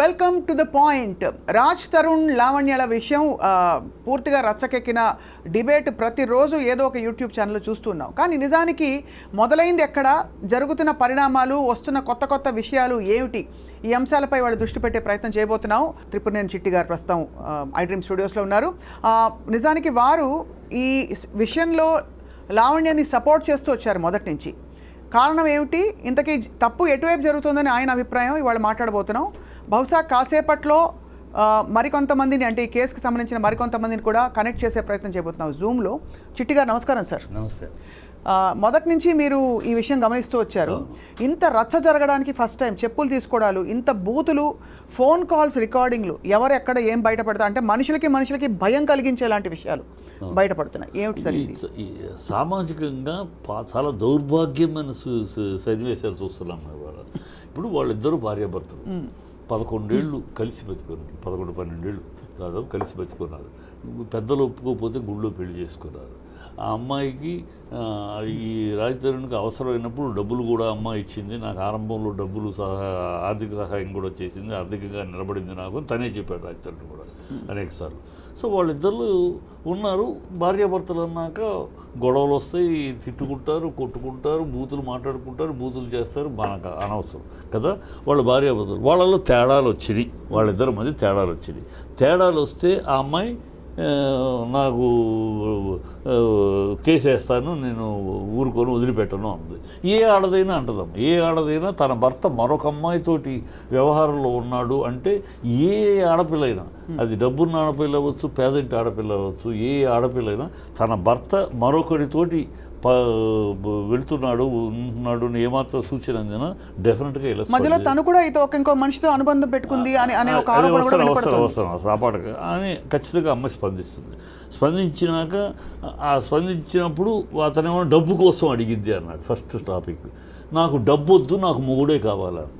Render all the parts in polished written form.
Welcome to the point. Raj Tarun లావణ్యాల విషయం పూర్తిగా రచ్చకెక్కిన డిబేట్ ప్రతిరోజు ఏదో ఒక యూట్యూబ్ ఛానల్లో చూస్తున్నాం. కానీ నిజానికి మొదలైంది ఎక్కడ, జరుగుతున్న పరిణామాలు, వస్తున్న కొత్త కొత్త విషయాలు ఏమిటి, ఈ అంశాలపై వాళ్ళు దృష్టి పెట్టే ప్రయత్నం చేయబోతున్నాం. త్రిపురనేని చిట్టి గారు ప్రస్తుతం ఐ డ్రీమ్ స్టూడియోస్లో ఉన్నారు. నిజానికి వారు ఈ విషయంలో లావణ్యాన్ని సపోర్ట్ చేస్తూ వచ్చారు మొదటి నుంచి. కారణం ఏమిటి, ఇంతకీ తప్పు ఎటువైపు జరుగుతుందని ఆయన అభిప్రాయం ఇవాళ మాట్లాడబోతున్నాం. బహుశా కాసేపట్లో మరికొంతమందిని, అంటే ఈ కేసుకు సంబంధించిన మరికొంతమందిని కూడా కనెక్ట్ చేసే ప్రయత్నం చేయబోతున్నాం జూమ్లో. చిట్టి గారు నమస్కారం సార్. నమస్తే. మొదటి నుంచి మీరు ఈ విషయం గమనిస్తూ వచ్చారు. ఇంత రచ్చ జరగడానికి ఫస్ట్ టైం చెప్పులు తీసుకోవడాలు, ఇంత బూతులు, ఫోన్ కాల్స్ రికార్డింగ్లు, ఎవరు ఎక్కడ ఏం బయటపడతారు అంటే మనుషులకి భయం కలిగించేలాంటి విషయాలు బయటపడుతున్నాయి. ఏమిటి సార్ ఇది? సామాజికంగా చాలా దౌర్భాగ్యమైన సన్నివేశాలు చూస్తున్నాం. ఇప్పుడు వాళ్ళిద్దరూ భార్యాభర్తలు 11 ఏళ్ళు కలిసి బతుకున్నారు, 11-12 ఏళ్ళు దాదాపు కలిసి బతుకున్నారు. పెద్దలు ఒప్పుకోకపోతే గుళ్ళో పెళ్లి చేసుకున్నారు. ఆ అమ్మాయికి ఈ రాజ్ తరుణ్కి అవసరమైనప్పుడు డబ్బులు కూడా అమ్మాయి ఇచ్చింది. నాకు ఆరంభంలో డబ్బులు ఆర్థిక సహాయం కూడా చేసింది, ఆర్థికంగా నిలబడింది నాకు తనే చెప్పాడు రాజ్ తరుణ్ కూడా అనేకసార్లు. సో వాళ్ళిద్దరు ఉన్నారు. భార్యాభర్తలు అన్నాక గొడవలు వస్తాయి, తిట్టుకుంటారు, కొట్టుకుంటారు, బూతులు మాట్లాడుకుంటారు, బూతులు చేస్తారు. మనకు అనవసరం కదా. వాళ్ళ భార్యాభర్తలు వాళ్ళలో తేడాలు వచ్చినాయి, వాళ్ళిద్దరి మధ్య తేడాలు వచ్చినాయి. తేడాలు వస్తే ఆ అమ్మాయి నాకు కేసు వేస్తాను, నేను ఊరుకొని వదిలిపెట్టను అంది. ఏ ఆడదైనా అంటదమ్మ, ఏ ఆడదైనా తన భర్త మరొక అమ్మాయితోటి వ్యవహారంలో ఉన్నాడు అంటే, ఏ ఆడపిల్లైనా, అది డబ్బున్న ఆడపిల్ల అవ్వచ్చు, పేదంటి ఆడపిల్ల అవ్వచ్చు, ఏ ఆడపిల్లైనా తన భర్త మరొకరితోటి వెళ్తున్నాడు ఉన్నాడు ఏమాత్రం సూచన అందినా డెఫినెట్గా ఇలా మధ్యలో తను కూడా ఇంకో మనిషితో అనుబంధం పెట్టుకుంది అనే ఒక రాపాట అని ఖచ్చితంగా అమ్మాయి స్పందిస్తుంది. స్పందించినాక స్పందించినప్పుడు అతనేమో డబ్బు కోసం అడిగిద్ది అన్నాడు. ఫస్ట్ టాపిక్, నాకు డబ్బు వద్దు, నాకు మొగుడే కావాలంది.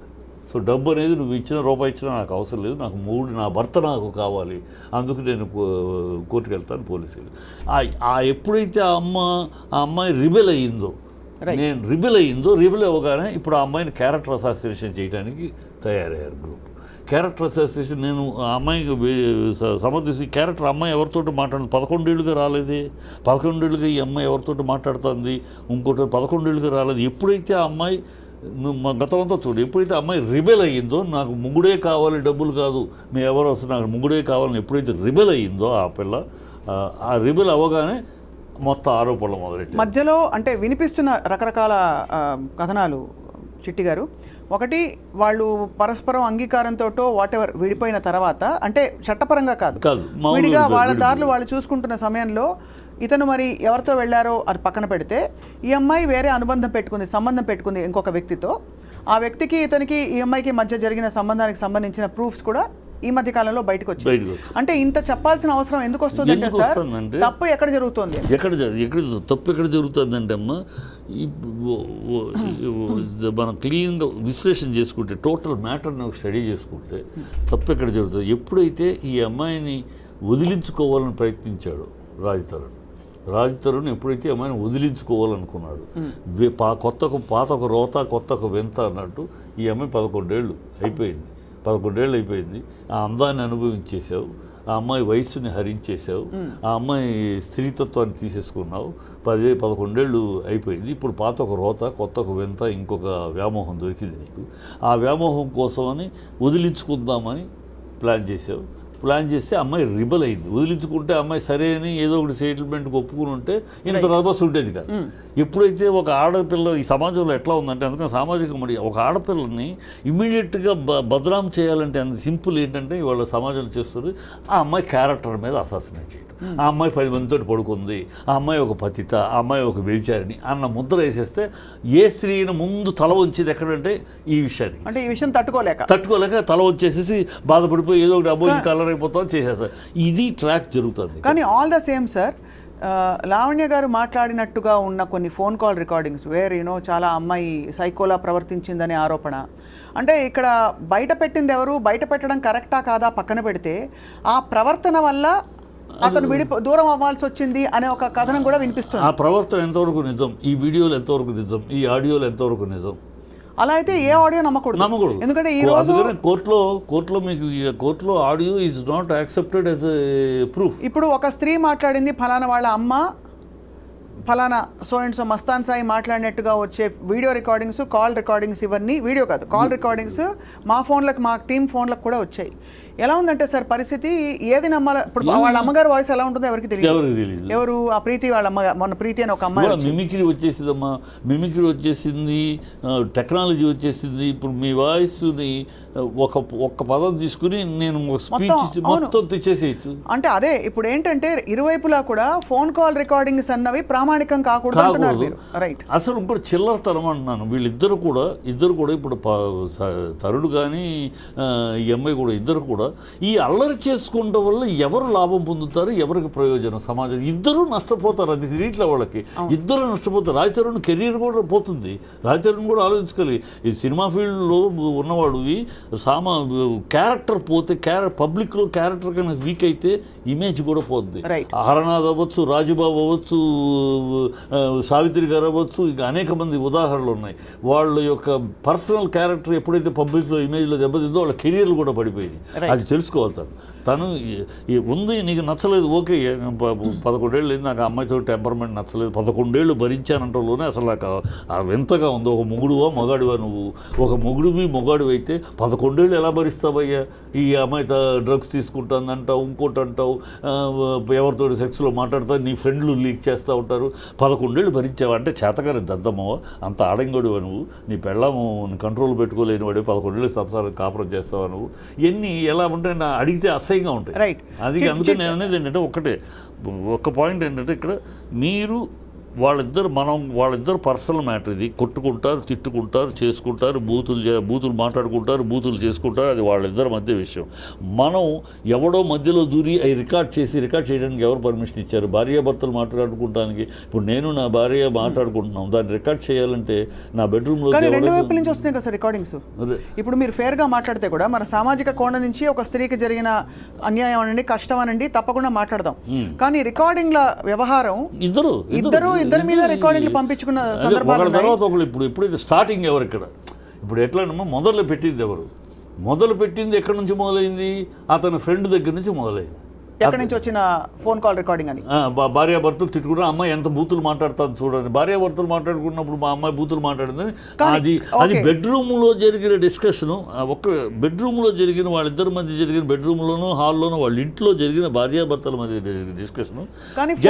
సో డబ్బు అనేది నువ్వు ఇచ్చిన రూపాయి ఇచ్చినా నాకు అవసరం లేదు, నాకు మొగుడు, నా భర్త నాకు కావాలి, అందుకు నేను కోర్టుకు వెళ్తాను, పోలీసులు. ఎప్పుడైతే ఆ అమ్మాయి రిబెల్ అయ్యిందో, రిబెల్ అవ్వగానే ఇప్పుడు ఆ అమ్మాయిని క్యారెక్టర్ అసాసినేషన్ చేయడానికి తయారయ్యారు గ్రూప్. క్యారెక్టర్ అసాసినేషన్, నేను ఆ అమ్మాయికి సమర్థించి క్యారెక్టర్ అమ్మాయి ఎవరితోటి మాట్లాడుతుంది, 11 ఏళ్ళుగా రాలేదే, 11 ఏళ్ళుగా ఈ అమ్మాయి ఎవరితోటి మాట్లాడుతుంది, ఇంకోటి 11 ఏళ్ళుగా రాలేదు. ఎప్పుడైతే ఆ అమ్మాయి గతమంతా చూడు, ఎప్పుడైతే అమ్మాయి రిబెల్ అయ్యిందో, నాకు ముగ్గుడే కావాలి, డబ్బులు కాదు, మేము ఎవరు వస్తున్నా, నాకు ముగ్గుడే కావాలని ఎప్పుడైతే రిబెల్ అయ్యిందో ఆ పిల్ల, ఆ రిబెల్ అవ్వగానే మొత్తం ఆరోపణలు మొదలెట్టాయి. మధ్యలో అంటే వినిపిస్తున్న రకరకాల కథనాలు చిట్టి గారు. ఒకటి, వాళ్ళు పరస్పరం అంగీకారంతో వాటెవర్ విడిపోయిన తర్వాత, అంటే చట్టపరంగా కాదు, విడిగా వాళ్ళ దారులు వాళ్ళు చూసుకుంటున్న సమయంలో ఇతను మరి ఎవరితో వెళ్ళారో అది పక్కన పెడితే, ఈ అమ్మాయి వేరే సంబంధం పెట్టుకుంది ఇంకొక వ్యక్తితో. ఆ వ్యక్తికి ఇతనికి ఈ అమ్మాయికి మధ్య జరిగిన సంబంధానికి సంబంధించిన ప్రూఫ్స్ కూడా ఈ మధ్య కాలంలో బయటకు వచ్చాయి. అంటే ఇంత చెప్పాల్సిన అవసరం ఎందుకు వస్తుంది అంటే సార్, తప్పు ఎక్కడ జరుగుతుంది, తప్పు ఎక్కడ జరుగుతుంది అంటే అమ్మ, మనం క్లీన్గా విశ్లేషణ చేసుకుంటే, టోటల్ మ్యాటర్ని స్టడీ చేసుకుంటే తప్పు ఎక్కడ జరుగుతుంది. ఎప్పుడైతే ఈ అమ్మాయిని వదిలించుకోవాలని ప్రయత్నించాడు రాజ్ తరుణ్ ఎప్పుడైతే అమ్మాయిని వదిలించుకోవాలనుకున్నాడు, పాత ఒక రోత, కొత్త ఒక వింత అన్నట్టు, ఈ అమ్మాయి 11 ఏళ్ళు అయిపోయింది. ఆ అందాన్ని అనుభవించేసావు, ఆ అమ్మాయి వయస్సుని హరించేసావు, ఆ అమ్మాయి స్త్రీతత్వాన్ని తీసేసుకున్నావు. 11 ఏళ్ళు అయిపోయింది. ఇప్పుడు పాత ఒక రోత, కొత్త ఒక వింత, ఇంకొక వ్యామోహం దొరికింది నీకు. ఆ వ్యామోహం కోసమని వదిలించుకుందామని ప్లాన్ చేస్తే అమ్మాయి రిబల్ అయింది. వదిలించుకుంటే అమ్మాయి సరే అని ఏదో ఒకటి సెటిల్మెంట్కి ఒప్పుకుని ఉంటే ఇంత రభస్ ఉండేది కాదు. ఎప్పుడైతే ఒక ఆడపిల్ల ఈ సమాజంలో ఎట్లా ఉందంటే, అందుకని సామాజిక మరి ఒక ఆడపిల్లని ఇమ్మీడియట్గా బదనాం చేయాలంటే అంత సింపుల్ ఏంటంటే ఇవాళ సమాజంలో చేస్తుంది, ఆ అమ్మాయి క్యారెక్టర్ మీద అసాసినేట్ చేయడం. ఆ అమ్మాయి 10 మందితో పడుకుంది, ఆ అమ్మాయి ఒక పతిత, ఆ అమ్మాయి ఒక వ్యభిచారిణి అన్న ముద్ర వేసేస్తే ఏ స్త్రీని ముందు తల వంచేది ఎక్కడంటే ఈ విషయానికి, అంటే ఈ విషయం తట్టుకోలేక తల వచ్చేసేసి బాధపడిపోయి ఏదో ఒకటి అబ్బో కలర్ అయిపోతాం చేసేస్తారు. ఇది ట్రాక్ జరుగుతుంది. కానీ all the same sir, Lavanya గారు మాట్లాడినట్టుగా ఉన్న కొన్ని ఫోన్ కాల్ రికార్డింగ్స్ వేర్ చాలా అమ్మాయి సైకోలా ప్రవర్తించిందనే ఆరోపణ. అంటే ఇక్కడ బయట పెట్టింది ఎవరు, బయట పెట్టడం కరెక్టా కాదా పక్కన పెడితే, ఆ ప్రవర్తన వల్ల అతను దూరం అవ్వాల్సి వచ్చింది అనే ఒక కథనం కూడా వినిపిస్తుంది. ఆ ప్రవర్తన ఎంతవరకు నిజం, ఈ వీడియోలు ఎంతవరకు నిజం, ఈ ఆడియోలు ఎంతవరకు నిజం, అలా అయితే ఏ ఆడియో నమ్మకూడదు. ఎందుకంటే ఈ రోజు కోర్టులో audio is not accepted as proof. ఇప్పుడు ఒక స్త్రీ మాట్లాడింది, ఫలానా వాళ్ళ అమ్మ ఫలానా so and so Mastan Sai మాట్లాడినట్టుగా వచ్చే వీడియో రికార్డింగ్స్, కాల్ రికార్డింగ్స్, ఇవన్నీ వీడియో కాదు కాల్ రికార్డింగ్స్ మా ఫోన్లకు, మా టీం ఫోన్లకు కూడా వచ్చాయి. ఎలా ఉందంటే సార్ పరిస్థితి, ఏది నమ్మాలి? ఇప్పుడు వాళ్ళ అమ్మగారు వాయిస్ ఎలా ఉంటుందో ఎవరికి తెలియదు. ఎవరు ఆ ప్రీతి వాళ్ళ అమ్మగారు, మొన్న ప్రీతి అని ఒక అమ్మాయి మిమిక్రీ వచ్చేసిందమ్మా, మిమిక్రీ వచ్చేసింది, టెక్నాలజీ వచ్చేసింది. ఇప్పుడు మీ వాయిస్ని ఒక్క పదం తీసుకుని నేను స్పీచ్ మొత్తం తెచ్చేసేయచ్చు. అంటే అదే ఇప్పుడు ఏంటంటే ఇరువైపులా కూడా ఫోన్ కాల్ రికార్డింగ్స్ అన్నవి ప్రామాణికం కాకూడదు. రైట్. అసలు ఇంకోటి చిల్లరతనం అంటున్నాను. వీళ్ళిద్దరు కూడా ఇప్పుడు తరుడు కానీ ఈ అమ్మాయి కూడా ఇద్దరు కూడా ఈ అల్లరి చేసుకోవడం వల్ల ఎవరు లాభం పొందుతారు, ఎవరికి ప్రయోజనం? సమాజం ఇద్దరు నష్టపోతారు. అది తిరిగిట్ల వాళ్ళకి ఇద్దరు నష్టపోతారు. రాజతరుణ్ కెరీర్ కూడా పోతుంది. రాజతరుణ్ కూడా ఆలోచించుకోవాలి. ఈ సినిమా ఫీల్డ్లో ఉన్నవాడు క్యారెక్టర్ పోతే, పబ్లిక్లో క్యారెక్టర్ కన్నా వీక్ అయితే ఇమేజ్ కూడా పోతుంది. హరనాథ్ అవ్వచ్చు, రాజుబాబు అవ్వచ్చు, సావిత్రి గారు అవ్వచ్చు, ఇంకా అనేక మంది ఉదాహరణలు ఉన్నాయి. వాళ్ళ యొక్క పర్సనల్ క్యారెక్టర్ ఎప్పుడైతే పబ్లిక్లో ఇమేజ్లో దెబ్బతిందో వాళ్ళ కెరీర్లు కూడా పడిపోయింది. అది తెలుసుకోవాలి. తను ఉంది, నీకు నచ్చలేదు, ఓకే, 11 ఏళ్ళు నాకు ఆ అమ్మాయితో టెంపర్మెంట్ నచ్చలేదు, 11 ఏళ్ళు భరించానంటలోనే అసలు నాకు ఎంతగా ఉంది. ఒక మొగుడువా మొగాడివా నువ్వు? ఒక మొగాడు అయితే 11 ఏళ్ళు ఎలా భరిస్తావయ్యా? ఈ అమ్మాయితో డ్రగ్స్ తీసుకుంటుంది అంటావు, ఇంకోటి అంటావు, ఎవరితో సెక్స్లో మాట్లాడతావు, నీ ఫ్రెండ్లు లీక్ చేస్తూ ఉంటారు. 11 ఏళ్ళు భరించావా అంటే చేతగారి దద్దమ్మవా? అంత ఆడంగడివా నువ్వు? నీ పెళ్ళాము కంట్రోల్ పెట్టుకోలేని వాడు 11 ఏళ్ళు సంసారం కాపురం చేస్తావా నువ్వు? ఇవన్నీ ఎలా ఉంటాయి అడిగితే అసహ్యంగా ఉంటాయి. రైట్. అది అందుకే నేను అనేది ఏంటంటే ఒక్క పాయింట్ ఏంటంటే ఇక్కడ మీరు వాళ్ళిద్దరు పర్సనల్ మ్యాటర్. ఇది కొట్టుకుంటారు, తిట్టుకుంటారు, చేసుకుంటారు, బూతులు మాట్లాడుకుంటారు, బూతులు చేసుకుంటారు. అది వాళ్ళిద్దరి మధ్య విషయం. మనం ఎవడో మధ్యలో దూరి అవి రికార్డ్ చేయడానికి ఎవరు పర్మిషన్ ఇచ్చారు? భార్యాభర్తలు మాట్లాడుకోవడానికి. ఇప్పుడు నేను నా భార్య మాట్లాడుకుంటున్నాం, దాన్ని రికార్డ్ చేయాలంటే నా బెడ్రూమ్లో 2 వైపుల నుంచి వస్తున్నాయి కదా సార్ రికార్డింగ్స్. ఇప్పుడు మీరు ఫేర్గా మాట్లాడితే కూడా మన సామాజిక కోణం నుంచి ఒక స్త్రీకి జరిగిన అన్యాయం అనండి, కష్టం అనండి, తప్పకుండా మాట్లాడదాం. కానీ రికార్డింగ్ల వ్యవహారం ఇద్దరి మీద రికార్డింగ్లు పంపించుకున్న సందర్భాలు తర్వాత ఒకళ్ళు. ఇప్పుడు స్టార్టింగ్ ఎవరు ఇక్కడ? ఇప్పుడు ఎట్లా మొదలు పెట్టింది ఎవరు? మొదలు పెట్టింది ఎక్కడి నుంచి మొదలైంది? అతని ఫ్రెండ్ దగ్గర నుంచి మొదలైంది. ఎక్కడి నుంచి వచ్చిన ఫోన్ కాల్ రికార్డింగ్ అని. భార్యాభర్తలు తిట్టుకుంటారు, అమ్మాయి ఎంత బూతులు మాట్లాడుతుంది చూడండి. భార్యాభర్తలు మాట్లాడుకున్నప్పుడు మా అమ్మాయి బూతులు మాట్లాడింది. అది బెడ్రూమ్లో జరిగిన డిస్కషను. ఒక బెడ్రూమ్లో జరిగిన వాళ్ళిద్దరి మధ్య జరిగిన బెడ్రూమ్లోనూ హాల్లోనూ వాళ్ళ ఇంట్లో జరిగిన భార్యాభర్తల మధ్య జరిగిన డిస్కషను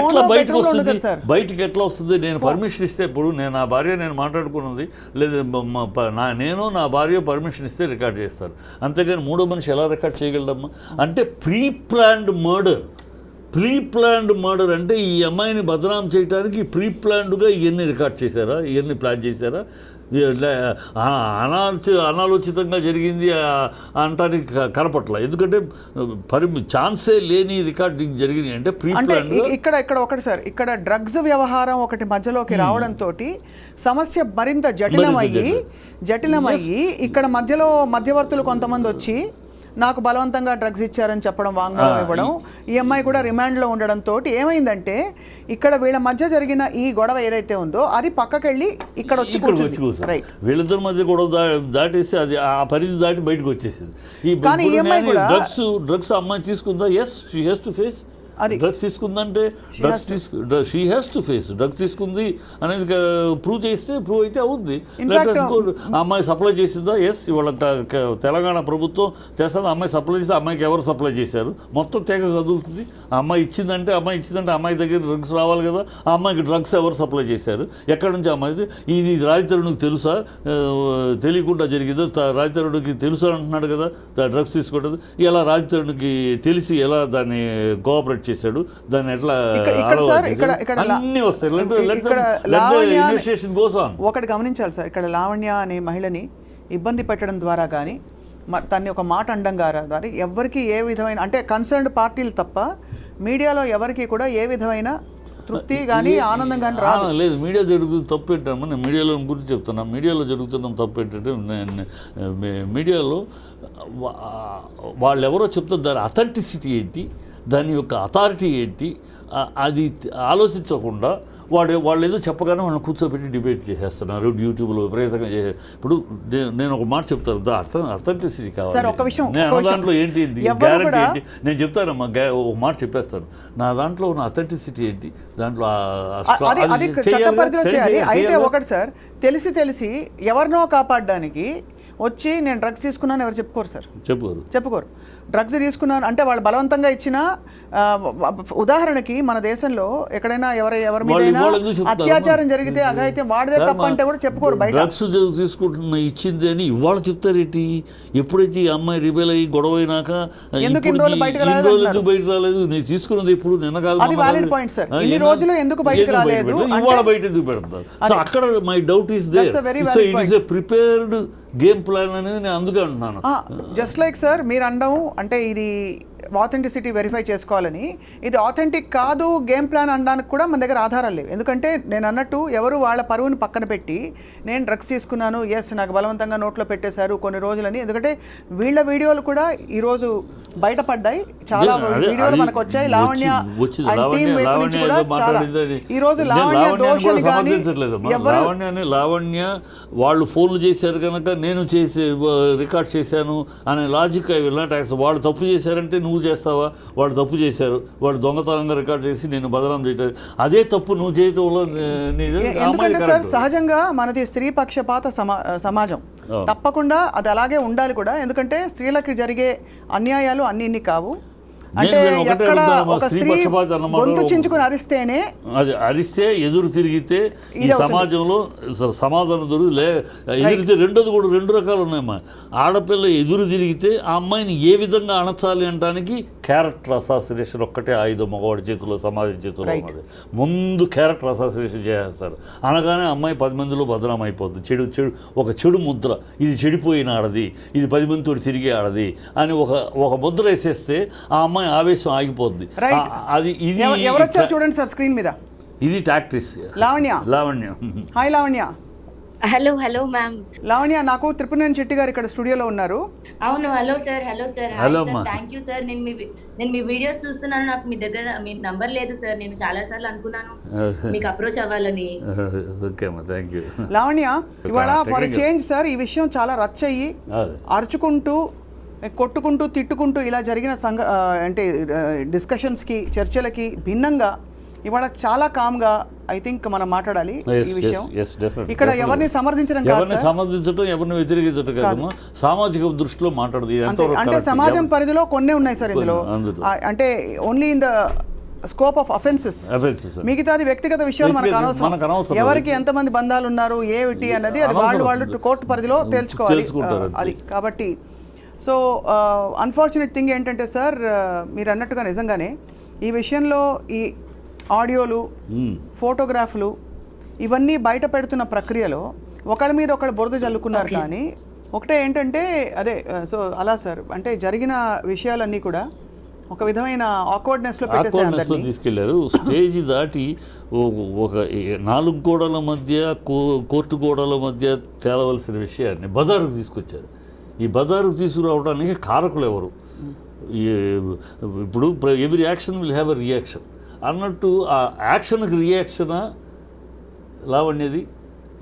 ఎట్లా బయటకు వస్తుంది? బయటికి ఎట్లా వస్తుంది? నేను పర్మిషన్ ఇస్తే, ఇప్పుడు నేను నా భార్య నేను మాట్లాడుకున్నది లేదా నేను నా భార్య పర్మిషన్ ఇస్తే రికార్డ్ చేస్తారు. అంతేగాని మూడో మనిషి ఎలా రికార్డ్ చేయగలడమ్మా? అంటే ప్రీ ప్లాన్డ్ మర్డర్ అంటే ఈ అమ్మాయిని బదనాం చేయడానికి ప్రీ ప్లాన్డ్గా ఇవన్నీ రికార్డ్ చేశారా? ఇవన్నీ ప్లాన్ చేశారా? అనాలోచితంగా జరిగింది అంటానికి కనపట్ల. ఎందుకంటే ఛాన్సే లేని రికార్డింగ్ జరిగినాయి అంటే ప్రీ ప్లాన్. ఇక్కడ ఒకటి సార్, ఇక్కడ డ్రగ్స్ వ్యవహారం ఒకటి మధ్యలోకి రావడంతో సమస్య మరింత జటిలమయ్యి ఇక్కడ మధ్యవర్తులు కొంతమంది వచ్చి నాకు బలవంతంగా డ్రగ్స్ ఇచ్చారని చెప్పడం, వాంగ్మూలం ఇవ్వడం, ఈ అమ్మాయి కూడా రిమాండ్లో ఉండడంతో ఏమైందంటే ఇక్కడ వీళ్ళ మధ్య జరిగిన ఈ గొడవ ఏదైతే ఉందో అది పక్కకెళ్ళి ఇక్కడ వచ్చి రైట్. వీళ్ళిద్దరి మధ్య గొడవ దాటేసి అది ఆ పరిధి దాటి బయటకు వచ్చేసింది. కానీ ఈ అమ్మాయి కూడా డ్రగ్స్ అమ్మాయి తీసుకుందా? Yes, she has to face. Drugs తీసుకుందంటే she has to face. Drugs తీసుకుంది అనేది ప్రూవ్ అయితే అవుద్ది. అమ్మాయి సప్లై చేసిందా? ఎస్. ఇవాళ తెలంగాణ ప్రభుత్వం చేస్తుంది. అమ్మాయి సప్లై చేస్తే అమ్మాయికి ఎవరు సప్లై చేశారు? మొత్తం తెగ కదులుతుంది. అమ్మాయి ఇచ్చిందంటే అమ్మాయి దగ్గర డ్రగ్స్ రావాలి కదా. ఆ అమ్మాయికి డ్రగ్స్ ఎవరు సప్లై చేశారు? ఎక్కడి నుంచి అమ్మాయి? ఇది రాజతరుణ్కి తెలుసా? తెలియకుండా జరిగిందో? రాజతరుణ్కి తెలుసు అంటున్నాడు కదా డ్రగ్స్ తీసుకోవడం. ఇలా రాజతరుణ్కి తెలిసి ఎలా దాన్ని కోఆపరేట్ చేశాడు, దాన్ని ఎట్లా అన్ని వస్తాయి. ఒకటి గమనించాలి సార్, ఇక్కడ లావణ్య అనే మహిళని ఇబ్బంది పెట్టడం ద్వారా కానీ తన్ని ఒక మాట అండం కానీ ఎవరికి ఏ విధమైన అంటే కన్సర్న్డ్ పార్టీలు తప్ప మీడియాలో ఎవరికి కూడా ఏ విధమైన తృప్తి కానీ ఆనందం కానీ లేదు. మీడియా జరుగుతుంది తప్పు ఏంటమ్మా? నేను మీడియాలో గురించి చెప్తున్నా. మీడియాలో జరుగుతున్న తప్పు ఏంటంటే మీడియాలో వాళ్ళు ఎవరో చెప్తారు దాని అథెంటిసిటీ ఏంటి, దాని యొక్క అథారిటీ ఏంటి, అది ఆలోచించకుండా వాళ్ళు ఏదో చెప్పగానే వాళ్ళని కూర్చోబెట్టి డిబేట్ చేసేస్తున్నారు యూట్యూబ్లో విపరీతంగా ఇప్పుడు నేను ఒక మాట చెప్తాను అథెంటిసిటీ సార్, ఒక కావాలి విషయం, నేను ఒక దాంట్లో ఏంటి ఎవరు గ్యారంటీ కూడా- ఏంటి నేను చెప్తానమ్మా ఒక మాట చెప్పేస్తాను నా దాంట్లో ఉన్న అథెంటిసిటీ ఏంటి దాంట్లో అది చట్ట పరిధిలో చేయాలి. అయితే ఒకటి సార్, తెలిసి ఎవరినో కాపాడడానికి వచ్చి నేను డ్రగ్స్ తీసుకున్నాను ఎవరు చెప్పుకోరు సార్, చెప్పుకోరు. డ్రగ్స్ తీసుకున్నాను అంటే వాళ్ళు బలవంతంగా ఇచ్చిన ఉదాహరణకి మన దేశంలో ఎక్కడైనా ఎవరి మీద అత్యాచారం జరిగితే అఘాయిత్యం వాడిదే తప్ప అంటే కూడా చెప్పుకోరు. బయట డ్రగ్స్ తీసుకుంటున్న ఇచ్చింది అని ఇవాళ చెప్తారేంటి? ఎప్పుడైతే ఈ అమ్మాయి రిబెల్ అయ్యి గొడవ అయినాక ఎందుకు ఇన్ని రోజులు బయటకు రాలేదు? నేను తీసుకున్నది ఇప్పుడు నిన్న కాదు. అది వాలిడ్ పాయింట్ సార్. ఇన్ని రోజులు ఎందుకు బయటకు రాలేదు? ఇవాళ బయట ఎందుకు పెడతారు? సో అక్కడ my doubt is there. So it is a prepared game plan అనేది నేను అందుకే అంటున్నాను. జస్ట్ లైక్ సార్ మీరు అనడం అంటే ఇది ఆథెంటిసిటీ వెరిఫై చేసుకోవాలని, ఇది ఆథెంటిక్ కాదు గేమ్ ప్లాన్ అనడానికి కూడా మన దగ్గర ఆధారాలు లేవు. ఎందుకంటే నేను అన్నట్టు ఎవరు వాళ్ళ పరువుని పక్కన పెట్టి నేను డ్రగ్స్ తీసుకున్నాను, ఎస్ నాకు బలవంతంగా నోట్లో పెట్టేశారు కొన్ని రోజులని. ఎందుకంటే వీళ్ళ వీడియోలు కూడా ఈరోజు బయటపడ్డాయి, చాలా వీడియోలు మనకు వచ్చాయి. లావణ్య ఈరోజు లావణ్య దోషులు కానీ లావణ్య వాళ్ళు ఫోన్లు చేశారు కనుక నేను చేసి రికార్డ్ చేశాను అనే logic I will not accept. వాళ్ళు తప్పు చేశారంటే నువ్వు చేస్తావా? వాళ్ళు తప్పు చేశారు, వాళ్ళు దొంగతనంగా రికార్డ్ చేసి నేను బదనాం చేయటం అదే తప్పు నువ్వు చేయటం వల్ల. ఎందుకంటే సార్ సహజంగా మనది స్త్రీ పక్షపాత సమాజం, తప్పకుండా అది అలాగే ఉండాలి కూడా. ఎందుకంటే స్త్రీలకు జరిగే అన్యాయాలు అన్ని కావు. అంటే ఎక్కడ ఒక స్త్రీ గొంతు చించుకుని అరిస్తేనే అది అరిస్తే ఎదురు తిరిగితే ఈ సమాజంలో సమాధానం దొరికి ఎదురితే రెండోది కూడా రెండు రకాలు ఉన్నాయమ్మా. ఆడపిల్ల ఎదురు తిరిగితే ఆ అమ్మాయిని ఏ విధంగా అణచాలి అనడానికి క్యారెక్టర్ అసాసినేషన్ ఒక్కటే ఆయుధం మగవాడి చేతిలో సమాజం చేతిలో ఉన్నది. ముందు క్యారెక్టర్ అసాసినేషన్ చేస్తారు అనగానే అమ్మాయి 10 మందిలో బదనాం అయిపోద్ది. ఒక చెడు ముద్ర, ఇది చెడిపోయిన ఆడది, ఇది 10 మందితో తిరిగే ఆడది అని ఒక ముద్ర వేసేస్తే ఆ అమ్మాయి ఆవేశం ఆగిపోద్ది. అది ఇది ఎవరు వచ్చారు చూడండి సార్ స్క్రీన్ మీద. ఇది tactics. Lavanya hi Lavanya. Hello ma'am. Lavanya, నాకు త్రిపురనేని చెట్టి గారు ఇక్కడ స్టూడియోలో ఉన్నారు. అవును. Hello sir. Thank you sir. నేను మీ వీడియోస్ చూస్తున్నాను. నాకు మీ దగ్గర మీ నంబర్ లేదు సార్. నేను చాలా సార్లు అనుకున్నాను మీకు అప్రోచ్ అవ్వాలని. లావణ్య, ఇవాళ ఫర్ చేంజ్ సార్ ఈ విషయం చాలా రచ్చ అయ్యి అరుచుకుంటూ కొట్టుకుంటూ తిట్టుకుంటూ ఇలా జరిగిన అంటే డిస్కషన్స్కి చర్చలకి భిన్నంగా ఇవాళ చాలా కామ్గా ఐ థింక్ మనం మాట్లాడాలి ఈ విషయం. ఇక్కడ ఎవరిని సమర్థించడం కాదు, సమర్థించడం ఎవరిని వ్యతిరేకించడం కాదు, సామాజిక దృష్టిలో మాట్లాడదు. అంటే సమాజం పరిధిలో కొన్నే ఉన్నాయి సార్ ఇందులో. అంటే only in the scope of offences, మిగతాది వ్యక్తిగత విషయాలు మనకు అనవసరం. ఎవరికి ఎంతమంది బంధాలు ఉన్నారు ఏమిటి అన్నది అది వాళ్ళు కోర్టు పరిధిలో తేల్చుకోవాలి అది. కాబట్టి సో అన్ఫార్చునేట్ థింగ్ ఏంటంటే సార్ మీరు అన్నట్టుగా నిజంగానే ఈ విషయంలో ఈ ఆడియోలు ఫోటోగ్రాఫ్లు ఇవన్నీ బయట పెడుతున్న ప్రక్రియలో ఒకళ్ళ మీద ఒకళ్ళు బురద జల్లుకున్నారు. కానీ ఒకటే ఏంటంటే అదే సో అలా సార్ అంటే జరిగిన విషయాలన్నీ కూడా ఒక విధమైన ఆక్వర్డ్నెస్లో తీసుకెళ్లారు. స్టేజ్ దాటి ఒక 4 గోడల మధ్య కోర్టు గోడల మధ్య తేలవలసిన విషయాన్ని బజారుకు తీసుకొచ్చారు. ఈ బజారుకు తీసుకురావడానికి కారకులు ఎవరు? ఇప్పుడు every action will have a reaction అన్నట్టు ఆ యాక్షన్కి రియాక్షనా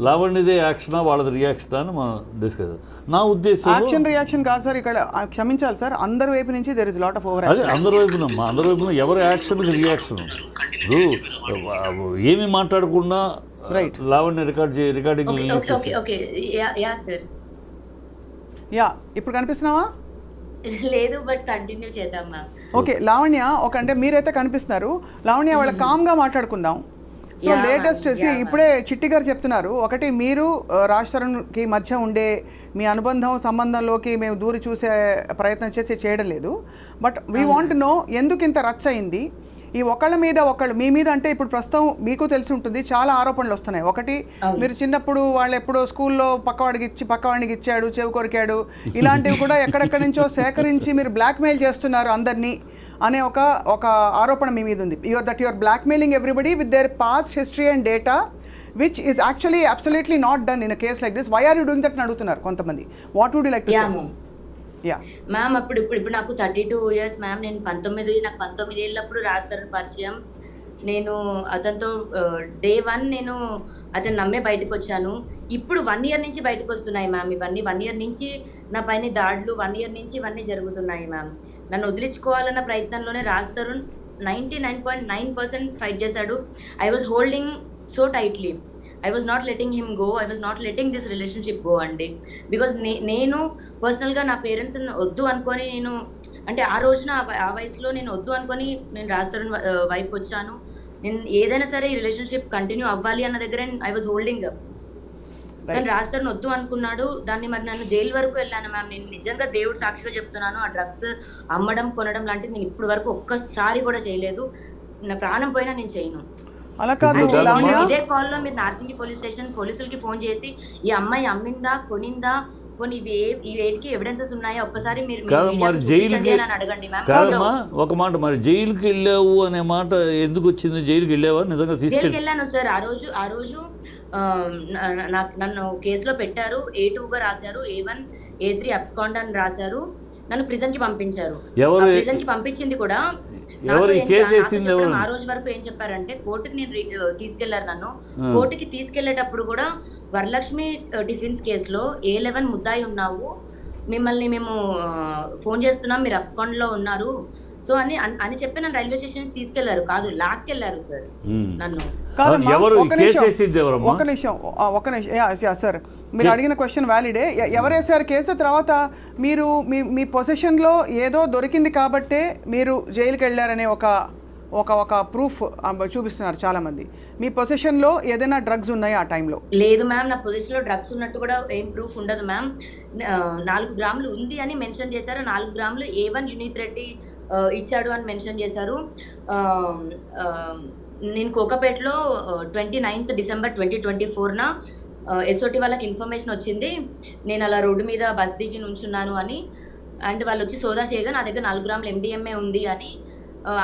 లావణ్యదే యాక్షనా వాళ్ళది రియాక్షనా అని మనం డిస్కస్. నా ఉద్దేశం యాక్షన్ రియాక్షన్ కాదు సార్, ఇక్కడ క్షమించాలి సార్, అందరి వైపు నుంచి there is lot of over action. అదే అందరి వైపున ఎవరి యాక్షన్కి రియాక్షన్. ఇప్పుడు ఏమి మాట్లాడకుండా లావణ్య రికార్డింగ్ యా ఇప్పుడు కనిపిస్తున్నావా? లేదు, బట్ కంటిన్యూ చేద్దాం మ్యామ్. ఓకే లావణ్య, అంటే మీరైతే కనిపిస్తున్నారు. లావణ్య వాళ్ళ కామ్గా మాట్లాడుకుందాం. సో లేటెస్ట్ ఇప్పుడే చిట్టి గారు చెప్తున్నారు, ఒకటి మీరు రాజ్ తరుణ్కి మధ్య ఉండే మీ అనుబంధం సంబంధంలోకి మేము దూరి చూసే ప్రయత్నం చేయడం లేదు. బట్ వీ వాంట్ నో ఎందుకు ఇంత రచ్చ అయింది ఈ ఒకళ్ళ మీద ఒకళ్ళు మీ మీద. అంటే ఇప్పుడు ప్రస్తుతం మీకు తెలిసి ఉంటుంది చాలా ఆరోపణలు వస్తున్నాయి. ఒకటి మీరు చిన్నప్పుడు వాళ్ళు ఎప్పుడో స్కూల్లో పక్కవాడికి ఇచ్చాడు, చెవి కొరికాడు, ఇలాంటివి కూడా ఎక్కడెక్కడి నుంచో సేకరించి మీరు బ్లాక్మెయిల్ చేస్తున్నారు అందరినీ అనే ఒక ఆరోపణ మీ మీద ఉంది. That your blackmailing everybody with their past history and data which is actually absolutely not done in a case like this. Why are you doing that అని అడుగుతున్నారు కొంతమంది. What would you like to say? Ma'am ఇప్పుడు నాకు 32 years ma'am. నాకు 19 ఏళ్ళప్పుడు రాజ్ తరుణ్ పరిచయం. నేను అతనితో day 1 నేను అతను నమ్మే బయటకు వచ్చాను. ఇప్పుడు 1 ఇయర్ నుంచి బయటకు వస్తున్నాయి మ్యామ్ ఇవన్నీ. 1 ఇయర్ నుంచి నా పైన దాడులు, 1 ఇయర్ నుంచి ఇవన్నీ జరుగుతున్నాయి మ్యామ్. నన్ను వదిలించుకోవాలన్న ప్రయత్నంలోనే రాజ్ తరుణ్ 99.9% ఫైట్ చేశాడు. I was holding so tightly. I was not letting him go. I was not letting this relationship go అండి. బికాజ్ నేను పర్సనల్గా నా పేరెంట్స్ని వద్దు అనుకొని నేను అంటే ఆ రోజున ఆ వయసులో నేను వద్దు అనుకొని నేను రాజ్ తరుణ్ వైపు వచ్చాను. నేను ఏదైనా సరే ఈ రిలేషన్షిప్ కంటిన్యూ అవ్వాలి అన్న దగ్గర ఐ వాజ్ హోల్డింగ్ అప్. కానీ రాజ్ తరుణ్ వద్దు అనుకున్నాడు. దాన్ని మరి నన్ను జైలు వరకు వెళ్ళాను మ్యామ్. నేను నిజంగా దేవుడు సాక్షిగా చెప్తున్నాను, ఆ డ్రగ్స్ అమ్మడం కొనడం లాంటిది నేను ఇప్పటి వరకు ఒక్కసారి కూడా చేయలేదు. నా ప్రాణం పోయినా నేను చేయను. అలా కాదు ఇదే కాల్లో మీరు నార్సింగి పోలీస్ స్టేషన్ పోలీసులకి ఫోన్ చేసి ఈ అమ్మాయి అమ్మిందా కొనిందా పోనీ ఈ వేటికి ఎవిడెన్సెస్ ఉన్నాయా ఒక్కసారి మీరు అడగండి మ్యామ్. ఒక మాట, మరి జైలుకి వెళ్ళావు అనే మాట ఎందుకు వచ్చింది? జైలుకి వెళ్ళావా నిజంగా? జైలుకి వెళ్ళాను సార్. ఆ రోజు నన్ను కేసులో పెట్టారు. A2గా రాశారు, A1 A3 అబ్స్కాండ్ అని రాశారు. నన్ను ప్రిజన్ కి పంపించారు. ప్రిజన్ కి పంపించింది కూడా ఆ రోజు వరకు ఏం చెప్పారంటే కోర్టుకి నేను తీసుకెళ్లారు. నన్ను కోర్టుకి తీసుకెళ్లేటప్పుడు కూడా వరలక్ష్మి డిఫెన్స్ కేసులో A11 ముద్దాయి ఉన్నావు, మిమ్మల్ని మేము ఫోన్ చేస్తున్నాం, మీరు అబ్స్కాండ్ లో ఉన్నారు సో అని చెప్పి నన్ను రైల్వే స్టేషన్ తీసుకెళ్లారు. కాదు లాక్కెళ్లారు సార్ నన్ను. ఒక నిమిషం సార్, మీరు అడిగిన క్వశ్చన్ వ్యాలిడే. ఎవరు వేసారు కేసు? తర్వాత మీరు మీ పొజిషన్లో ఏదో దొరికింది కాబట్టే మీరు జైలుకి వెళ్ళారనే ఒక ప్రూఫ్ చూపిస్తున్నారు చాలా మంది. మీ పొజిషన్లో ఏదైనా డ్రగ్స్ ఉన్నాయా ఆ టైంలో? లేదు మ్యామ్, నా పొజిషన్లో డ్రగ్స్ ఉన్నట్టు కూడా ఏం ప్రూఫ్ ఉండదు మ్యామ్. 4 గ్రాములు ఉంది అని మెన్షన్ చేశారు. 4 గ్రాములు A1 యునీత్ రెడ్డి ఇచ్చాడు అని మెన్షన్ చేశారు. నేను కోకాపేటలో 29th December 2024 SOT వాళ్ళకి ఇన్ఫర్మేషన్ వచ్చింది నేను అలా రోడ్డు మీద బస్ దిగి నుంచున్నాను అని. అండ్ వాళ్ళు వచ్చి సోదా చేయగా నా దగ్గర 4 గ్రాములు MDMA ఉంది అని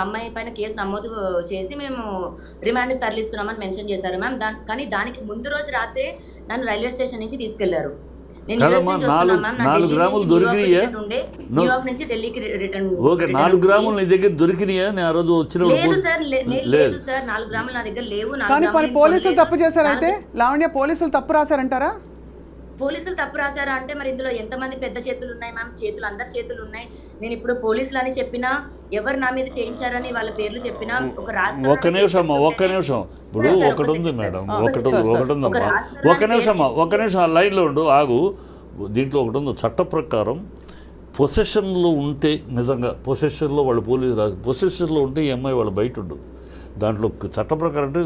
అమ్మాయి పైన కేసు నమోదు చేసి మేము రిమాండ్కి తరలిస్తున్నామని మెన్షన్ చేశారు మ్యామ్. కానీ దానికి ముందు రోజు రాత్రే నన్ను రైల్వే స్టేషన్ నుంచి తీసుకెళ్లారు. నేను గ్రాములు దొరికినాయా? న్యూయార్క్ నుంచి ఢిల్లీకి రిటర్న్. ఓకే, 4 గ్రాములు నీ దగ్గర దొరికినాయా? నేను ఆ రోజు లేదు సార్, లేదు సార్, 4 గ్రాములు నా దగ్గర లేవు. కానీ పోలీసులు తప్పు చేశారు. అయితే లావణ్య, పోలీసులు తప్పు రాశారంటారా? పోలీసులు తప్పు రాశారా అంటే మరి ఇందులో ఎంతమంది పెద్ద చేతులు ఉన్నాయి మ్యామ్? చేతులు అందరి చేతులు ఉన్నాయి. నేను ఇప్పుడు పోలీసులు అని చెప్పినా, ఎవరు నా మీద చేయించారని వాళ్ళ పేర్లు చెప్పినా, ఒక రాష్ట్రం ఒక్క నిమిషం ఇప్పుడు ఒకటి ఉంది మేడం, ఒకటి ఉందమ్మా, ఒక్క నిమిషం ఆ లైన్లో ఉండు, ఆగు. దీంట్లో ఒకటి ఉంది, చట్ట ప్రకారం పొసెషన్లో ఉంటే, నిజంగా పొసెషన్లో వాళ్ళు పోలీసు రాసి పొసెషన్లో ఉంటే ఈ అమ్మాయి వాళ్ళు బయట ఉండు. దాంట్లో చట్ట ప్రకారం అంటే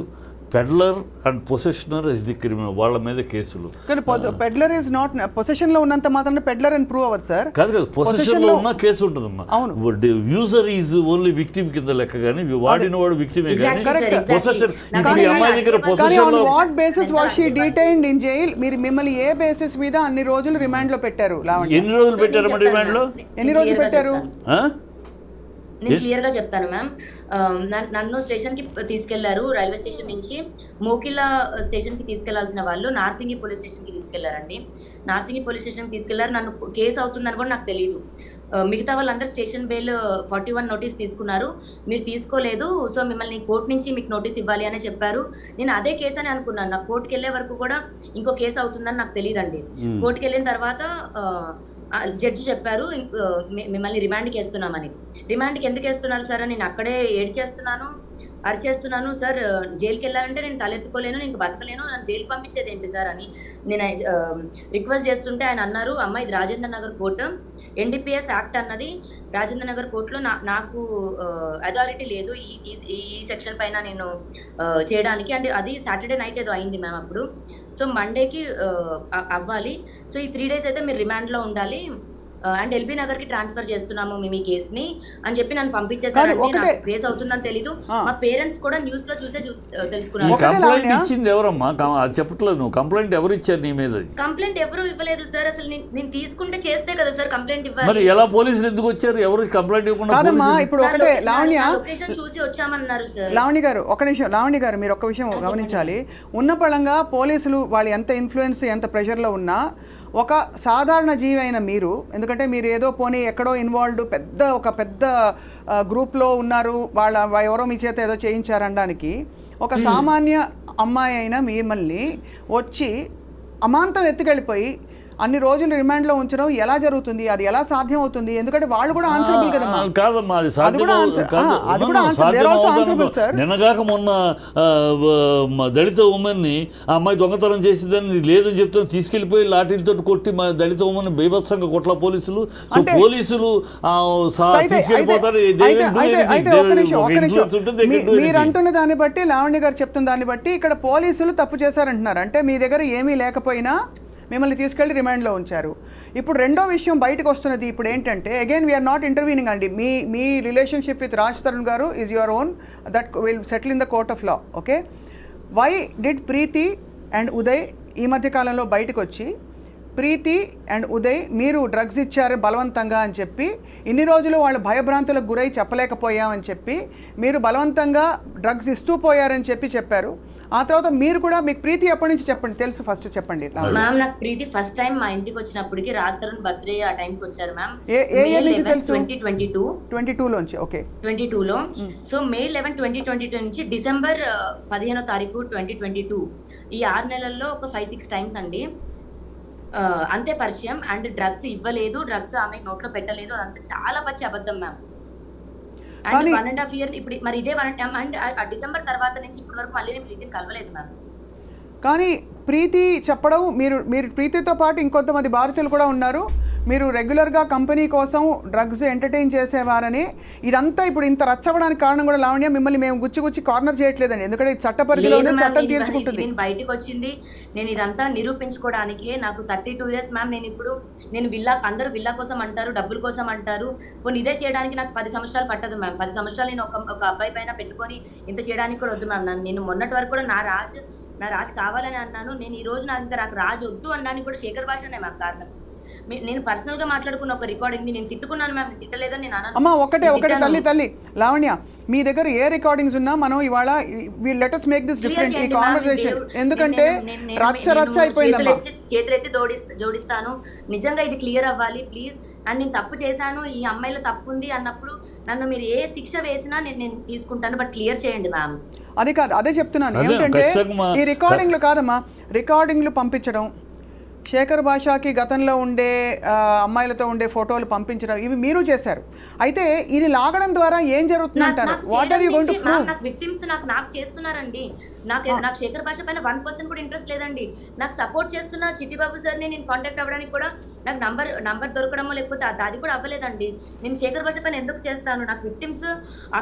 peddler and possessioner is the criminal, వాళ్ళ మీద కేసులు. కానీ పెడ్లర్ ఇస్ నాట్ పొసెషన్ లో ఉన్నంత మాత్రం పెడ్లర్ అని ప్రూవ్ అవ్వదు సార్. కాదు, పొసెషన్ లో ఉన్న కేసు ఉంటుందమ్మా. యూజర్ ఈజ్ ఓన్లీ విక్టిమ్ కింద లెక్క, కానీ వాడిన వాడు విక్టిమే. కానీ పొసెషన్ ఇప్పుడు ఈ అమ్మాయి దగ్గర పొసెషన్ లో what basis was she detained in jail? మీరు మిమ్మల్ని ఏ బేసిస్ మీద అన్ని రోజులు రిమాండ్ లో పెట్టారు? ఎన్ని రోజులు పెట్టారు రిమాండ్ లో? ఎన్ని రోజులు పెట్టారు? నేను క్లియర్గా చెప్తాను మ్యామ్. నన్ను స్టేషన్కి తీసుకెళ్లారు. రైల్వే స్టేషన్ నుంచి మోకిలా స్టేషన్కి తీసుకెళ్లాల్సిన వాళ్ళు నార్సింగి పోలీస్ స్టేషన్కి తీసుకెళ్లారండి. నార్సింగి పోలీస్ స్టేషన్కి తీసుకెళ్లారు. నన్ను కేసు అవుతుందని కూడా నాకు తెలియదు. మిగతా వాళ్ళందరూ స్టేషన్ బెయిల్ 41 నోటీస్ తీసుకున్నారు, మీరు తీసుకోలేదు, సో మిమ్మల్ని కోర్టు నుంచి మీకు నోటీస్ ఇవ్వాలి అని చెప్పారు. నేను అదే కేసు అని అనుకున్నాను. నాకు కోర్టుకి వెళ్ళే వరకు కూడా ఇంకో కేసు అవుతుందని నాకు తెలియదండి. కోర్టుకి వెళ్ళిన తర్వాత జడ్జి చెప్పారు మిమ్మల్ని రిమాండ్కి వేస్తున్నామని. రిమాండ్కి ఎందుకు వేస్తున్నారు సార్ అని నేను అక్కడే ఏడ్చేస్తున్నాను, అరిచేస్తున్నాను. సార్ జైలుకి వెళ్ళాలంటే నేను తలెత్తుకోలేను, నేను బతకలేను, నన్ను జైలుకి పంపించేది ఏంటి సార్ అని నేను రిక్వెస్ట్ చేస్తుంటే ఆయన అన్నారు, అమ్మ ఇది Rajendra Nagar court, NDPS act అన్నది రాజేంద్ర నగర్ కోర్టులో నాకు అథారిటీ లేదు ఈ సెక్షన్ పైన నేను చేయడానికి. అండ్ అది సాటర్డే నైట్ ఏదో అయింది మ్యామ్ అప్పుడు. సో మండేకి అవ్వాలి. సో ఈ 3 days అయితే మీరు రిమాండ్లో ఉండాలి అండ్ LB నగర్కి ట్రాన్స్ఫర్ చేస్తున్నాము మేము ఈ కేసుని అని చెప్పి నన్ను పంపించేసారు. కేసు అవుతుందని తెలీదు. మా పేరెంట్స్ కూడా న్యూస్ లో చూసే తెలుసుకున్నారు. కంప్లైంట్ ఇచ్చింది ఎవరమ్మా? చెప్పట్లేదు నువ్వు. కంప్లైంట్ ఎవరు ఇచ్చారు నీ మీద? కంప్లైంట్ ఎవరు ఇవ్వలేదు సార్. అసలు నేను తీసుకుంటే చేస్తే కదా సార్ కంప్లైంట్ ఇవ్వాలి. మరి ఎలా పోలీసులు ఎందుకు వచ్చారు? ఎవరు కంప్లైంట్ ఇవ్వకుండా? ఇప్పుడు ఒకటే లావణ్య, లొకేషన్ చూసి వచ్చామన్నారు సార్. లావణ్య గారు ఒక నిమిషం, లావణ్య గారు మీరు ఒక విషయం గమనించాలి. ఉన్న పళంగా పోలీసులు వాళ్ళు ఎంత ఇన్ఫ్లుయెన్స్ ఎంత ప్రెషర్లో ఉన్నా ఒక సాధారణ జీవి అయిన మీరు, ఎందుకంటే మీరు ఏదో పోనీ ఎక్కడో ఇన్వాల్వ్డ్ ఒక పెద్ద గ్రూప్లో ఉన్నారు, ఎవరో మీ చేత ఏదో చేయించారనడానికి, ఒక సామాన్య అమ్మాయి అయిన మిమ్మల్ని వచ్చి అమాంతం ఎత్తుకెళ్ళిపోయి అన్ని రోజులు రిమాండ్లో ఉంచడం ఎలా జరుగుతుంది? అది ఎలా సాధ్యం అవుతుంది? ఎందుకంటే వాళ్ళు కూడా ఆన్సరబుల్ కదమ్మా. కాదమ్మా, అది సార్. నిన్నగాక మొన్న దళిత ఉమెన్ని ఆ అమ్మాయి దొంగతనం చేసిందని లేదని చెప్తాను తీసుకెళ్లిపోయి లాఠీలతో కొట్టి మా దళిత ఉమెన్ బీభత్సంగా కొట్ల పోలీసులు. సో పోలీసులు తీసుకెళ్ళిపోతారు. మీరు అంటున్న దాన్ని బట్టి, లావణ్య గారు చెప్తున్న దాన్ని బట్టి ఇక్కడ పోలీసులు తప్పు చేశారంటున్నారు. అంటే మీ దగ్గర ఏమీ లేకపోయినా మిమ్మల్ని తీసుకెళ్ళి రిమాండ్లో ఉంచారు. ఇప్పుడు రెండో విషయం బయటకు వస్తున్నది ఇప్పుడు ఏంటంటే, అగైన్ వీఆర్ నాట్ ఇంటర్వ్యూనింగ్ అండి. మీ రిలేషన్షిప్ విత్ రాజ్ తరుణ్ గారు is your own, that will settle in the court of law. Okay, why did Preeti and Uday ఈ మధ్య కాలంలో బయటకు వచ్చి ప్రీతి అండ్ ఉదయ్ మీరు డ్రగ్స్ ఇచ్చారు బలవంతంగా అని చెప్పి, ఇన్ని రోజులు వాళ్ళు భయభ్రాంతులకు గురై చెప్పలేకపోయామని చెప్పి మీరు బలవంతంగా డ్రగ్స్ ఇస్తూ పోయారని చెప్పారు. ఆ తర్వాత మీరు కూడా, మీకు ప్రీతి ఎప్పటి నుంచి చెప్పండి, తెలుసు, ఫస్ట్ చెప్పండి. మ్యామ్, నాకు ప్రీతి ఫస్ట్ టైం మా ఇంటికి వచ్చినప్పటికి రాజ్ తరుణ్ బర్త్డే ఆ టైంకి వచ్చారు మ్యామ్. ఏ ఇయర్ నుంచి తెలుసు? 2022 లోంచి. ఓకే, 22లో. సో May 11, 2022 నుంచి డిసెంబర్ 15వ తారీఖు 2022, ఈ 6 నెలల్లో ఒక 5-6 టైమ్స్ అండి అంతే పరిచయం. అండ్ డ్రగ్స్ ఇవ్వలేదు, డ్రగ్స్ ఆమె నోట్లో పెట్టలేదు, అదంతా చాలా పచ్చి అబద్ధం మ్యామ్. అండ్ 1.5 year ఇప్పుడు మరి ఇదే అండ్ డిసెంబర్ తర్వాత నుంచి ఇప్పటి వరకు మళ్ళీ నేను ప్రీతిని కలవలేదు మ్యామ్. కానీ ప్రీతి చెప్పడం, మీరు ప్రీతితో పాటు ఇంకొంతమంది భారతీయులు కూడా ఉన్నారు, మీరు రెగ్యులర్గా కంపెనీ కోసం డ్రగ్స్ ఎంటర్టైన్ చేసేవారని, ఇదంతా ఇప్పుడు ఇంత రచ్చవడానికి కారణం కూడా లావణ్య, మిమ్మల్ని మేము గుచ్చి కార్నర్ చేయట్లేదండి, ఎందుకంటే చట్ట పరిధిలోనే చట్టం తీర్చుకుంటుంది. నేను బయటకు వచ్చింది నేను ఇదంతా నిరూపించుకోవడానికి. నాకు 32 years మ్యామ్. నేను అందరూ విల్లా కోసం అంటారు, డబ్బుల కోసం అంటారు. పోనీ ఇదే చేయడానికి నాకు 10 సంవత్సరాలు పట్టదు మ్యామ్. 10 సంవత్సరాలు నేను ఒక అబ్బాయి పైన పెట్టుకొని ఇంత చేయడానికి కూడా వద్దు మ్యామ్. నేను మొన్నటి వరకు కూడా నా రాజు కావాలని అన్నాను. నేను ఈ రోజు నాకు రాజు వద్దు అనడానికి కూడా శేఖర్ భాషనే మ్యామ్ కారణం. నేను పర్సనల్ గా మాట్లాడుకున్న ఒక రికార్డింగ్ నేను తిట్టుకున్నాను మ్యామ్, తిట్టలేదని నేను అన్నాను. అమ్మా ఒకటే తల్లి లావణ్య, మీ దగ్గర ఏ రికార్డింగ్స్ ఉన్నా మనం ఇవాళ let us make this different ఈ కాన్వర్సేషన్. ఎందుకంటే రచ్చ అయిపోయిందమ్మా. చేతులెత్తి జోడిస్తాను, నిజంగా ఇది క్లియర్ అవ్వాలి ప్లీజ్. అండ్ నేను తప్పు చేశాను, ఈ అమ్మాయిలో తప్పు ఉంది అన్నప్పుడు నన్ను మీరు ఏ శిక్ష వేసినా నేను తీసుకుంటాను, బట్ క్లియర్ చేయండి మ్యామ్. అది కాదు, అదే చెప్తున్నాను. ఏంటంటే ఈ రికార్డింగ్లు కాదమ్మా, రికార్డింగ్లు పంపించడం, శేఖర్ భాషకి గతంలో ఉండే అమ్మాయిలతో ఉండే ఫోటోలు పంపించడం, ఇవి మీరు చేశారు. అయితే ఇది లాగడం ద్వారా ఏం జరుగుతుంది అంటారు? What are you going to prove? నాకు విక్టిమ్స్ నాకు చేస్తున్నారండి. నాకు శేఖర్ భాష పైన 1% కూడా ఇంట్రెస్ట్ లేదండి. నాకు సపోర్ట్ చేస్తున్న చిట్టిబాబు సార్ని నేను కాంటాక్ట్ అవ్వడానికి కూడా నాకు నంబర్ దొరకడమో లేకపోతే అది కూడా అవ్వలేదండి. నేను శేఖర్ భాష పైన ఎందుకు చేస్తాను? నాకు విక్టిమ్స్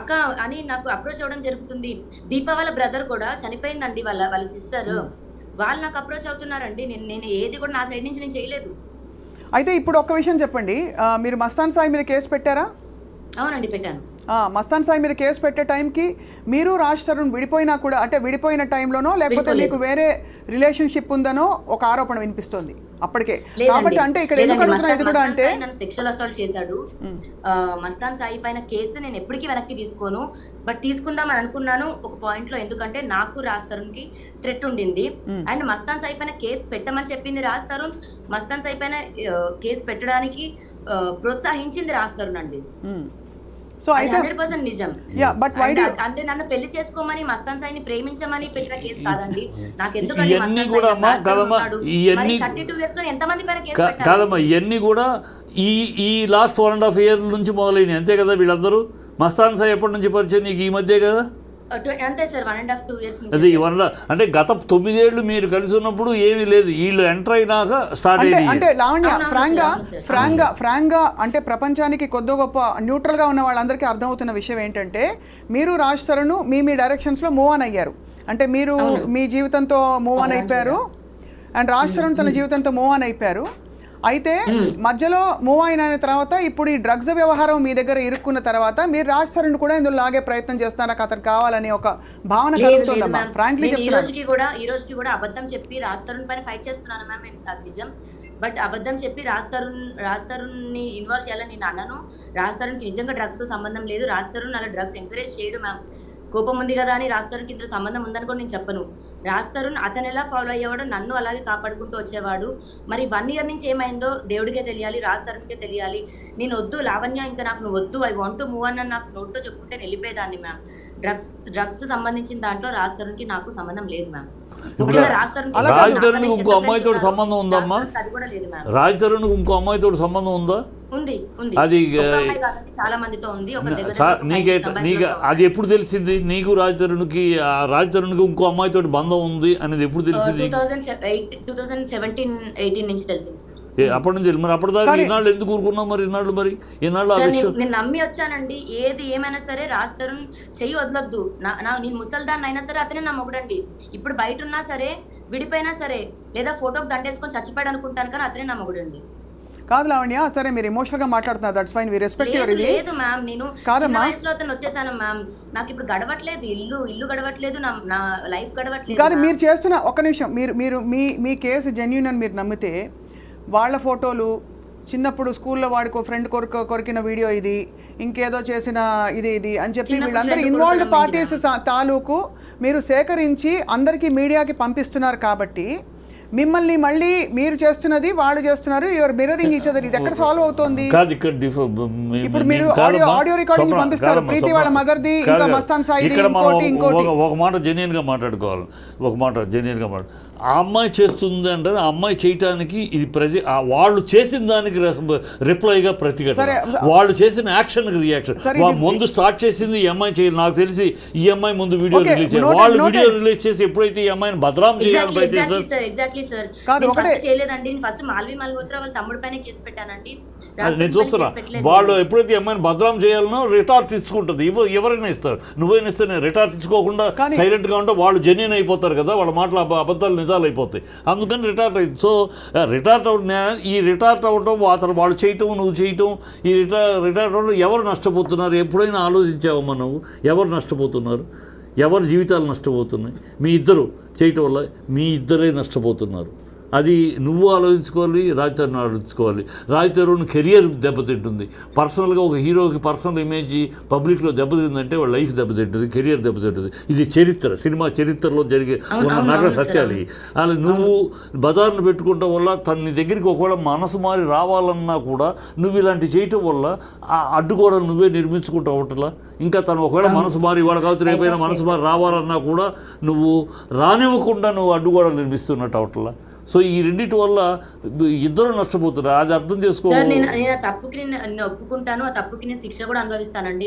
అక్క అని నాకు అప్రోచ్ అవ్వడం జరుగుతుంది. దీపా వాళ్ళ బ్రదర్ కూడా చనిపోయిందండి, వాళ్ళ సిస్టర్, వాళ్ళు నాకు అప్రోచ్ అవుతున్నారండి. నేను ఏది కూడా నా సైడ్ నుంచి నేను చేయలేదు. అయితే ఇప్పుడు ఒక్క విషయం చెప్పండి, మీరు మస్తాన్ సాయి మీద కేసు పెట్టారా? అవునండి, పెట్టాను. మస్తాన్ సాయి మీద కేసు పెట్టే టైంకి మీరు రాజ్ తరుణ్ విడిపోయినా కూడా, అంటే విడిపోయిన టైంలోనో లేకపోతే మీకు వేరే రిలేషన్షిప్ ఉందనో ఒక ఆరోపణ వినిపిస్తుంది అప్పటికే. కాబట్టి అంటే ఇక్కడ ఎందుకు అడుగుతున్నా, ఇది కూడా అంటే నన్ను సెక్షువల్ అసాల్ట్ చేశాడు. మస్తాన్ సాయి పైన కేసు నేను ఎప్పటికీ వెనక్కి తీసుకోను, బట్ తీసుకుందామని అనుకున్నాను ఒక పాయింట్ లో. ఎందుకంటే నాకు రాజ్ తరుణ్ కి థ్రెట్ ఉండింది. అండ్ మస్తాన్ సాయి పైన కేసు పెట్టమని చెప్పింది రాజ్ తరుణ్, మస్తాన్ సాయి పైన కేసు పెట్టడానికి ప్రోత్సహించింది రాజ్ తరుణ్ అండి. సో అయితే 100% నిజం. అంటే నన్ను పెళ్లి చేసుకోమని, మస్తాన్ సాయిని ప్రేమించమని పెట్టిన కేసు కాదండి. నాకు ఎందుకంటే ఇవన్నీ కూడా ఎంతమంది పైన కేసు కాదమ్మా, ఇవన్నీ కూడా ఈ లాస్ట్ 1.5 year నుంచి మొదలైనవి అంతే కదా. వీళ్ళందరూ మస్తాన్ సాయి ఎప్పటి నుంచి పరిచయం నీకు? ఈ మధ్య కదా. అంతే సార్, 1.5-2 years. అది అంటే గత 9 ఏళ్ళు మీరు కలిసి ఉన్నప్పుడు ఏమీ లేదు, వీళ్ళు ఎంటర్ అయినాక స్టార్ట్ అయ్యింది. అంటే లావణ్య ఫ్రాంక్గా అంటే ప్రపంచానికి కొద్ది గొప్ప న్యూట్రల్గా ఉన్న వాళ్ళందరికీ అర్థమవుతున్న విషయం ఏంటంటే, మీరు రాజ్ తరుణ్ మీ డైరెక్షన్స్లో మూవ్ ఆన్ అయ్యారు. అంటే మీరు మీ జీవితంతో మూవ్ ఆన్ అయిపోయారు, అండ్ రాజ్ తరుణ్ తన జీవితంతో మూవ్ ఆన్ అయిపోయారు. అయితే మధ్యలో మూవ్ అయిన తర్వాత ఇప్పుడు ఈ డ్రగ్స్ వ్యవహారం మీ దగ్గర ఇరుక్కున్న తర్వాత మీరు రాజ్ తరుణ్ కూడా ఇందులో లాగే ప్రయత్నం చేస్తారా, అతను కావాలని ఒక భావన కలుగుతుందమ్మా? ఫ్రాంక్లీ చెప్తున్నాను, ఈ రోజుకి కూడా అబద్ధం చెప్పి రాజ్ తరుణ్ పైన ఫైట్ చేస్తున్నాను మ్యామ్. అది నిజం, బట్ అబద్ధం చెప్పి రాజ్ తరుణ్ ని ఇన్వాల్వ్ చేయాలని నేను అన్నాను. రాజ్ తరుణ్కి నిజంగా డ్రగ్స్ తో సంబంధం లేదు. రాజ్ తరుణ్ అలా డ్రగ్స్ ఎంకరేజ్ చేయడు మ్యామ్. కోపం ఉంది కదా అని రాజ్ తరుణ్కి ఇందులో సంబంధం ఉందని కూడా నేను చెప్పను. రాజ్ తరుణ్ అతను ఎలా ఫాలో అయ్యేవాడు, నన్ను అలాగే కాపాడుకుంటూ వచ్చేవాడు. మరి 1 year నుంచి ఏమైందో దేవుడికే తెలియాలి, రాజ్ తరుణ్కే తెలియాలి. నేను వద్దు లావణ్య, ఇంకా నాకు నువ్వు వద్దు, ఐ వాంట్ టు మూవ్ అని నాకు నోట్తో చెప్పుకుంటే నేను వెళ్ళిపోయేదాన్ని మ్యామ్. డ్రగ్స్ సంబంధించిన దాంట్లో రాజ్ తరుణ్కి నాకు సంబంధం లేదు మ్యామ్. రాజ్ తరుణ్కి ఇంకో అమ్మాయితో సంబంధం ఉందమ్మా? అది కూడా లేదు మ్యామ్. రాజ్ తరుణ్కి ఇంకో అమ్మాయితో సంబంధం ఉందా? ఉంది. అది చాలా మందితో ఉంది. నీకు అది ఎప్పుడు తెలిసింది? నీకు రాజ్ తరుణ్కి ఇంకో అమ్మాయితో బంధం ఉంది అనేది ఎప్పుడు తెలిసింది? 2017-18 నుంచి తెలిసింది సార్. అప్పటి నుంచి మరి అప్పటిదాకా ఈనాళ్ళు ఎందుకు ఊరుకున్నావు? మరి ఈనాళ్ళు నేను నమ్మి వచ్చానండి. ఏది ఏమైనా సరే రాజ్ తరుణ్ చెయ్యి వదలొద్దు. నేను ముసల్దాన్ని అయినా సరే అతనే నా మొగుడండి. ఇప్పుడు బయట ఉన్నా సరే, విడిపోయినా సరే, లేదా ఫోటోకి దండేసుకొని చచ్చిపోయాడు అనుకుంటాను, కానీ అతనే నా మొగుడండి. కాదు లావణ్య, సరే మీరు ఎమోషనల్ గా మాట్లాడుతున్నారు, that's fine, we respect your ఇది. లేదు మ్యామ్, నేను చిన్న వయసులో అతను వచ్చేసాను మ్యామ్. నాకు ఇప్పుడు గడవట్లేదు, ఇల్లు గడవట్లేదు, నా లైఫ్ గడవట్లేదు. కానీ మీరు చేస్తున్న ఒక్క నిమిషం, మీరు మీ కేసు జెన్యూన్ అని మీరు నమ్మితే, వాళ్ళ ఫోటోలు చిన్నప్పుడు స్కూల్లో వాడికో ఫ్రెండ్ కొరికిన వీడియో ఇది, ఇంకేదో చేసిన ఇది అని చెప్పి వీళ్ళందరూ ఇన్వాల్వ్డ్ పార్టీస్ తాలూకు మీరు సేకరించి అందరికీ మీడియాకి పంపిస్తున్నారు. కాబట్టి మిమ్మల్ని మళ్ళీ మీరు చేస్తున్నది వాళ్ళు చేస్తున్నారు, యువర్ మిర్రరింగ్ ఈచ్ అదర్. ఇది ఎక్కడ సాల్వ్ అవుతుంది? ఇప్పుడు మీరు ఆడియో రికార్డింగ్ పంపిస్తారు, ప్రీతి వాళ్ళ మదర్ది, ఇంకా మస్తాన్ సాయి, ఒక మాట జెన్యూన్ గా మాట్లాడుకోవాలి. ఆ అమ్మాయి చేస్తుంది అంటే ఆ అమ్మాయి చేయటానికి ఇది వాళ్ళు చేసిన దానికి రిప్లైగా ప్రతిఘటన, వాళ్ళు చేసిన యాక్షన్కి రియాక్షన్. ముందు స్టార్ట్ చేసింది ఈ అమ్మాయి చేయాలి. నాకు తెలిసి ఈ అమ్మాయి ముందు వీడియో రిలీజ్ చేయాలి. వాళ్ళు వీడియో రిలీజ్ చేసి ఎప్పుడైతే ఈ అమ్మాయిని బదనాం చేయాలని ప్రయత్నిస్తారు. నేను చూస్తున్నా, వాళ్ళు ఎప్పుడైతే అమ్మాయిని భద్రం చేయాలనో రిటార్ తీసుకుంటుంది. ఎవరైనా ఇస్తారు, నువ్వైనా ఇస్తే నేను రిటార్ తీసుకోకుండా సైలెంట్గా ఉంటే వాళ్ళు జెన్యూన్ అయిపోతారు కదా, వాళ్ళ మాటలు అబద్ధాలు నిజాలు అయిపోతాయి. అందుకని రిటార్ట్ అయింది. సో రిటార్ట్ అవడం అతను వాళ్ళు చేయటం, నువ్వు చేయటం, ఈ రిటార్ట్ అవడం ఎవరు నష్టపోతున్నారు? ఎప్పుడైనా ఆలోచించావమ్మా నువ్వు? ఎవరు నష్టపోతున్నారు? ఎవరి జీవితాలు నష్టపోతున్నాయి? మీ ఇద్దరు చేయటం వల్ల మీ ఇద్దరే నష్టపోతున్నారు. అది నువ్వు ఆలోచించుకోవాలి, రాజ్ తరుణ్ ఆలోచించుకోవాలి. రాజ్ తరుణ్ కెరియర్ దెబ్బతింటుంది. పర్సనల్గా ఒక హీరోకి పర్సనల్ ఇమేజ్ పబ్లిక్లో దెబ్బతిందంటే వాళ్ళ లైఫ్ దెబ్బతింటుంది, కెరియర్ దెబ్బతింటుంది. ఇది చరిత్ర, సినిమా చరిత్రలో జరిగే ఉన్న నగర సత్యాలు. అలా నువ్వు బజార్ను పెట్టుకోవటం వల్ల నీ దగ్గరికి ఒకవేళ మనసు మారి రావాలన్నా కూడా నువ్వు ఇలాంటి చేయటం వల్ల ఆ అడ్డుగోడలు నువ్వే నిర్మించుకుంటూ అవటలా. ఇంకా తను ఒకవేళ మనసు మారి ఇవాళ కావచ్చు రేపైనా మనసు మారి రావాలన్నా కూడా నువ్వు రానివ్వకుండా నువ్వు అడ్డుగోడలు నిర్మిస్తున్నట్టు అవటలా. సో ఈ రెండింటి వల్ల ఇద్దరు నష్టపోతున్నారు. అది అర్థం చేసుకో. నేను తప్పుకి నేను ఒప్పుకుంటాను, ఆ తప్పుకి నేను శిక్ష కూడా అనుభవిస్తానండి.